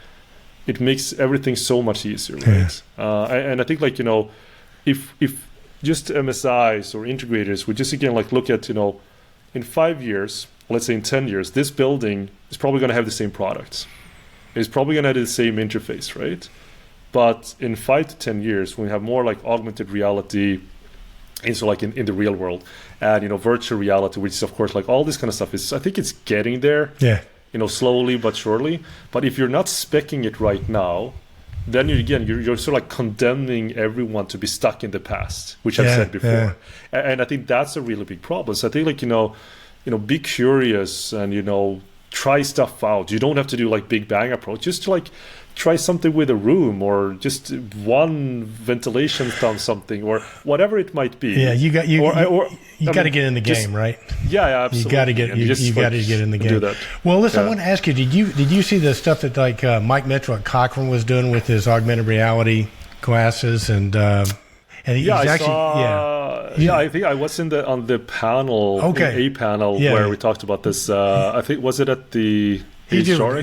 it makes everything so much easier, right? And I think, like, if just MSIs or integrators would just, again, like, look at, in 5 years, let's say in 10 years, this building is probably going to have the same products. It's probably going to have the same interface, right? But in 5 to 10 years, when we have more like augmented reality, and so like in the real world, and virtual reality, which is of course like all this kind of stuff is, I think it's getting there. Yeah. Slowly but surely. But if you're not speccing it right now, then you're sort of like condemning everyone to be stuck in the past, which I've said before. Yeah. And I think that's a really big problem. So I think, like, be curious and try stuff out. You don't have to do like big bang approach. Just to, like, try something with a room, or just one ventilation on something, or whatever it might be. Yeah, you got to get in the game, right? Yeah, absolutely. You got to get in the game. Do that. Well, listen, I want to ask you: Did you see the stuff that like Mike Mitchell at Cochrane was doing with his augmented reality glasses I think I was on the panel, a panel where we talked about this. I think, was it at the we showed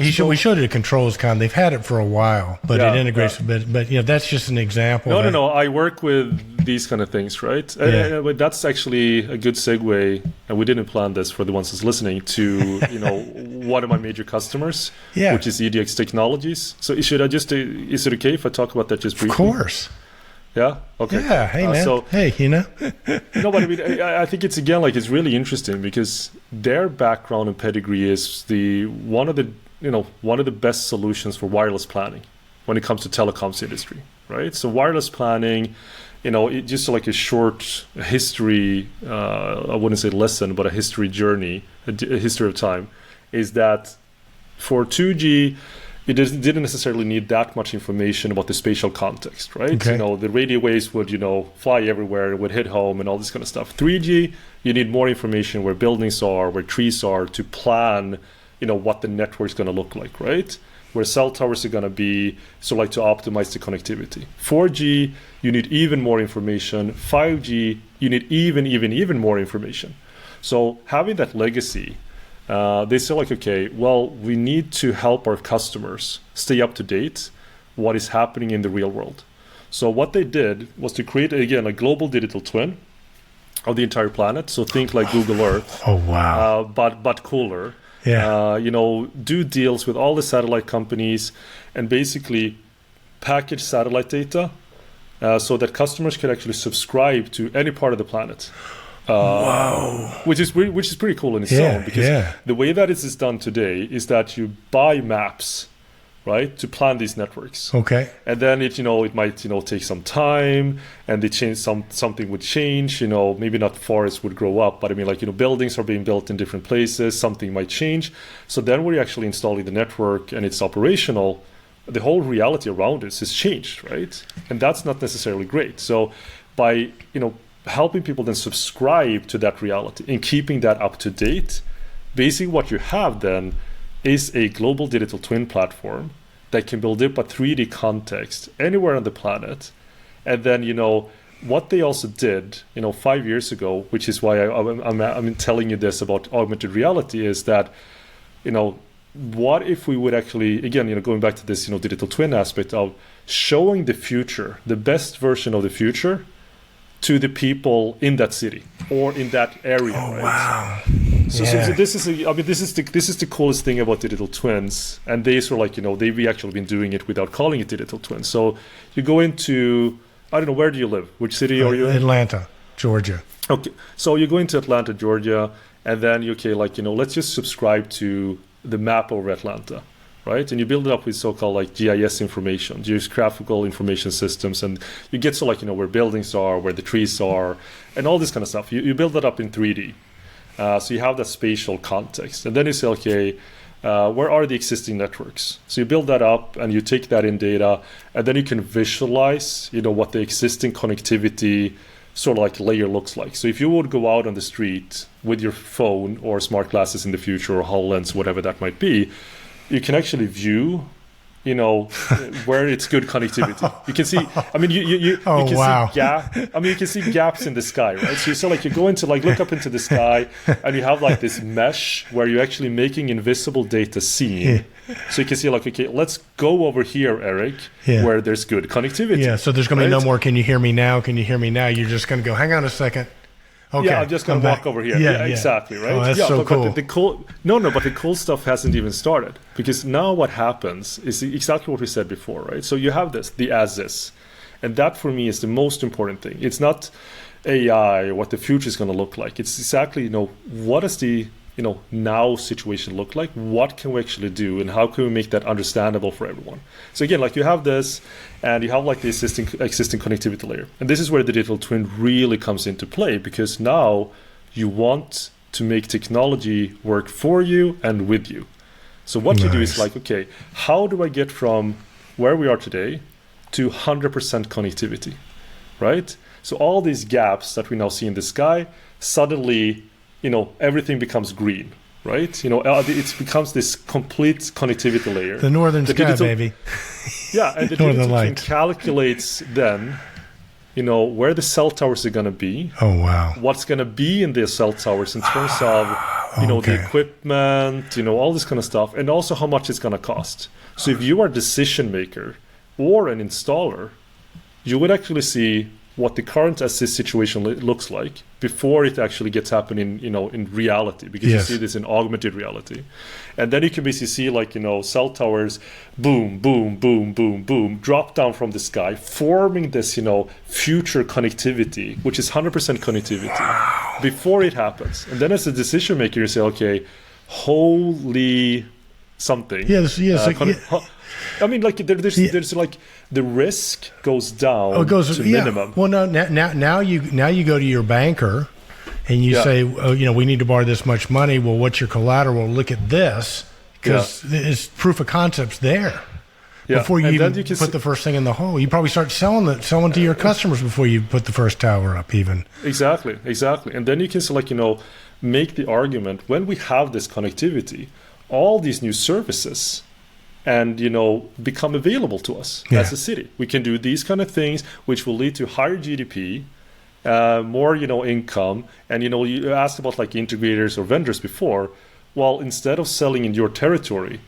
it at ControlTalk. They've had it for a while, but it integrates a bit. But that's just an example. No. I work with these kind of things, right? But that's actually a good segue, and we didn't plan this for the ones that's listening, to one of my major customers, which is EDX Technologies. So is it okay if I talk about that just briefly? Of course. Yeah. Okay. Yeah. Hey, man. But I mean, I think it's, again, like, it's really interesting because their background and pedigree is one of the best solutions for wireless planning when it comes to telecoms industry, right? So wireless planning, it just like a short history. I wouldn't say lesson, but a history journey, a history of time, is that for 2G. It didn't necessarily need that much information about the spatial context, right? Okay. The radio waves would, fly everywhere, would hit home and all this kind of stuff. 3G, you need more information where buildings are, where trees are, to plan, what the network's going to look like, right? Where cell towers are going to be, so like to optimize the connectivity. 4G, you need even more information. 5G, you need even more information. So having that legacy, they say, like, okay, well, we need to help our customers stay up to date what is happening in the real world. So what they did was to create, again, a global digital twin of the entire planet. So think like Google Earth. Oh, wow. But cooler. Yeah. Do deals with all the satellite companies and basically package satellite data so that customers can actually subscribe to any part of the planet. Wow. Which is pretty cool in its own, because the way that it is done today is that you buy maps, right, to plan these networks. Okay. And then it might take some time, and they change something would change. Maybe not forests would grow up, but I mean, like, buildings are being built in different places. Something might change. So then we're actually installing the network and it's operational. The whole reality around it is changed, right? And that's not necessarily great. So by helping people then subscribe to that reality and keeping that up to date, basically what you have then is a global digital twin platform that can build up a 3D context anywhere on the planet. And then what they also did 5 years ago, which is why I'm telling you this about augmented reality, is that what if we would actually, again, going back to this digital twin aspect of showing the future, the best version of the future, to the people in that city or in that area. Oh, right? Wow. So this is the coolest thing about digital twins, and they sort of like they've actually been doing it without calling it digital twins. So you go into, I don't know, where do you live? Which city are you in? Atlanta, Georgia. Okay, so you go into Atlanta, Georgia, and then let's just subscribe to the map over Atlanta. Right? And you build it up with so-called like GIS information, geographical information systems, and you get where buildings are, where the trees are, and all this kind of stuff. You build that up in 3D. So you have that spatial context. And then you say, okay, where are the existing networks? So you build that up and you take that in data, and then you can visualize, what the existing connectivity sort of like layer looks like. So if you would go out on the street with your phone or smart glasses in the future, or HoloLens, whatever that might be, you can actually view you know, where it's good connectivity. You can see, I mean, you can see you can see gaps in the sky, right? So you go into look up into the sky, and you have like this mesh where you're actually making invisible data seen. So you can see okay, let's go over here, Eric, where there's good connectivity. Yeah. So there's going to be no more. Can you hear me now? Can you hear me now? You're just going to go. Hang on a second. Okay, yeah, I'm just going to walk over here. Yeah, exactly, right? Oh, that's so cool. But the cool stuff hasn't even started, because now what happens is exactly what we said before, right? So you have the as is, and that for me is the most important thing. It's not AI or what the future is going to look like. It's exactly, what does the now situation look like? What can we actually do, and how can we make that understandable for everyone? So again, you have this, and you have the existing connectivity layer, and this is where the digital twin really comes into play, because now you want to make technology work for you and with you. So what you do is okay, how do I get from where we are today to 100% connectivity, right? So all these gaps that we now see in the sky, suddenly everything becomes green, right? It becomes this complete connectivity layer. The northern sky, baby. Yeah, and the digital twin calculates then, where the cell towers are going to be. Oh, wow. What's going to be in the cell towers in terms of, the equipment, all this kind of stuff, and also how much it's going to cost. So if you are a decision maker or an installer, you would actually see what the current assist situation looks like before it actually gets happening, in reality, because you see this in augmented reality. And then you can basically see cell towers, boom, boom, boom, boom, boom, drop down from the sky, forming this, future connectivity, which is 100% connectivity before it happens. And then as a decision maker, you say, okay, holy something. Yes. I mean, there's the risk goes down to minimum. Well, no, now you go to your banker, and you say, we need to borrow this much money. Well, what's your collateral? Look at this, because it's proof of concept's there. Yeah. Before you even put the first thing in the hole, you probably start selling to your customers before you put the first tower up, even. Exactly. And then you can make the argument, when we have this connectivity, all these new services and become available to us as a city. We can do these kind of things, which will lead to higher GDP, more income. And you asked about integrators or vendors before. Well, instead of selling in your territory,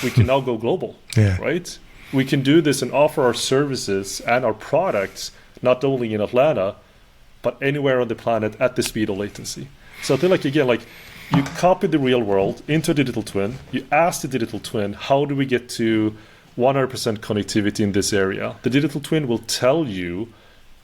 we can now go global, right? We can do this and offer our services and our products not only in Atlanta, but anywhere on the planet at the speed of latency. So I think you copy the real world into a digital twin. You ask the digital twin, how do we get to 100% connectivity in this area? The digital twin will tell you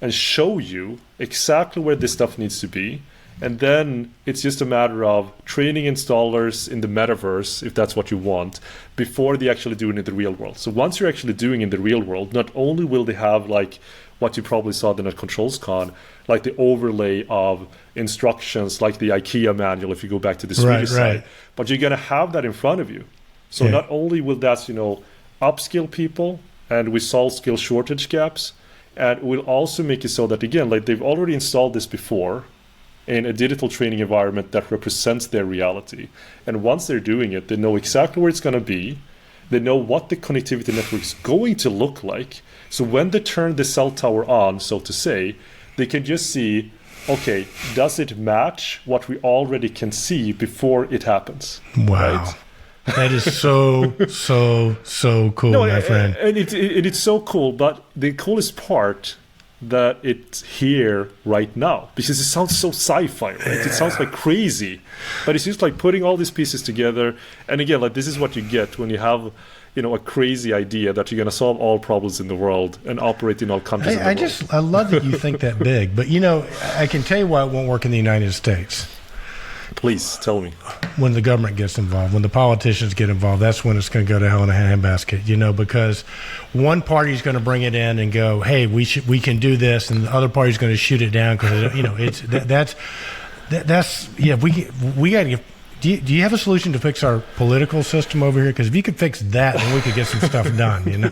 and show you exactly where this stuff needs to be. And then it's just a matter of training installers in the metaverse, if that's what you want, before they actually do it in the real world. So once you're actually doing it in the real world, not only will they have what you probably saw then at ControlsCon, the overlay of instructions, like the IKEA manual, if you go back to the Swedish side, but you're going to have that in front of you. So not only will that, upskill people, and we solve skill shortage gaps, and we'll also make it so that, again, they've already installed this before in a digital training environment that represents their reality. And once they're doing it, they know exactly where it's going to be. They know what the connectivity network is going to look like. So when they turn the cell tower on, so to say, they can just see, okay, does it match what we already can see before it happens? Wow. Right? That is so cool, my friend. And it's so cool, but the coolest part that it's here right now, because it sounds so sci-fi, right? It sounds crazy, but it's just putting all these pieces together. And again, this is what you get when you have a crazy idea that you're going to solve all problems in the world and operate in all countries in the world. I love that you think that big, but I can tell you why it won't work in the United States. Please tell me. When the government gets involved, when the politicians get involved, that's when it's going to go to hell in a handbasket, because one party's going to bring it in and go, hey, we can do this, and the other party's going to shoot it down because we got to do you have a solution to fix our political system over here? Because if you could fix that, then we could get some stuff done, you know?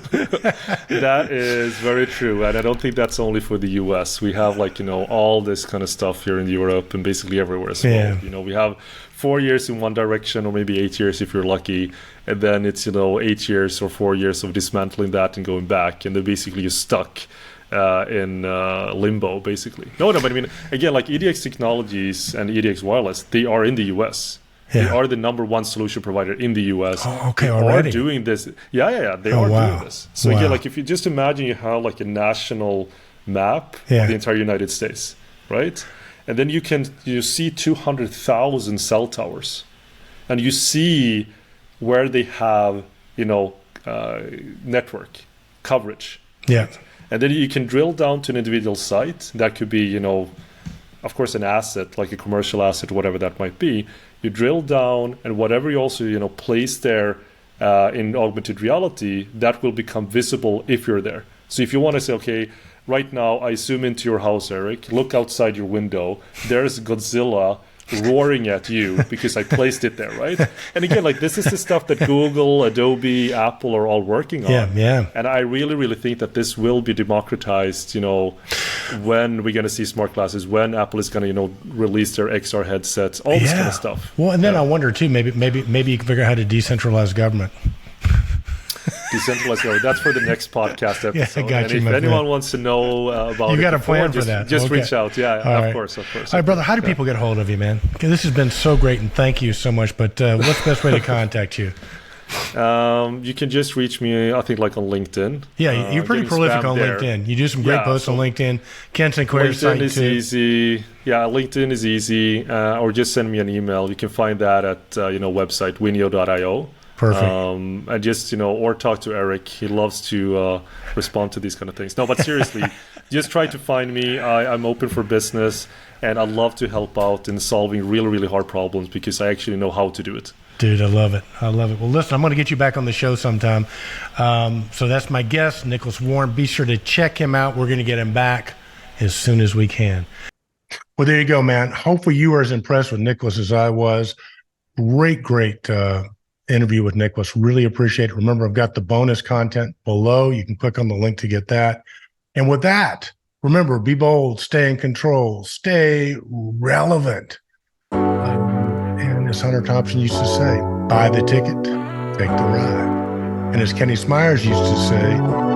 That is very true. And I don't think that's only for the US. We have all this kind of stuff here in Europe and basically everywhere as well. We have 4 years in one direction, or maybe 8 years if you're lucky. And then it's, 8 years or 4 years of dismantling that and going back. And then basically you're stuck in limbo, basically. No, but I mean, again, like EDX Technologies and EDX Wireless, they are in the US. Yeah. They are the number one solution provider in the US. Oh, okay, they already. Are doing this. Yeah. They are doing this. So again, like if you just imagine you have like a national map of the entire United States, right? And then you see 200,000 cell towers, and you see where they have, network coverage. Yeah. And then you can drill down to an individual site. That could be, of course, an asset, like a commercial asset, whatever that might be. You drill down, and whatever you also, place there in augmented reality, that will become visible if you're there. So if you want to say, okay, right now I zoom into your house, Eric, look outside your window, there's Godzilla roaring at you because I placed it there, right? And again, like this is the stuff that Google, Adobe, Apple are all working on. Yeah. And I really, really think that this will be democratized, when we're going to see smart glasses, when Apple is going to, release their XR headsets, all this kind of stuff. Well, and then I wonder too, maybe you can figure out how to decentralize government. Decentralized government. That's for the next podcast episode. Yeah, I got and you, if anyone wants to know about it, you got a plan for that. Just reach out. Yeah, of course. All right, brother. How do people get a hold of you, man? This has been so great, and thank you so much. But what's the best way to contact you? You can just reach me, I think, like on LinkedIn. Yeah, you're pretty prolific on there. LinkedIn. You do some great posts on LinkedIn. Ken Sinclair's LinkedIn site is too. easy. Yeah, LinkedIn is easy. Or just send me an email. You can find that at website winniio.io. Perfect. And just, or talk to Eric. He loves to respond to these kind of things. No, but seriously, just try to find me. I'm open for business, and I love to help out in solving really, really hard problems because I actually know how to do it. Dude, I love it. Well, listen, I'm going to get you back on the show sometime. So that's my guest, Nicolas Waern. Be sure to check him out. We're going to get him back as soon as we can. Well, there you go, man. Hopefully you were as impressed with Nicolas as I was. Great interview with Nicolas. Really appreciate it. Remember, I've got the bonus content below. You can click on the link to get that. And with that, remember, be bold, stay in control, stay relevant. And as Hunter Thompson used to say, buy the ticket, take the ride. And as Kenny Smyers used to say,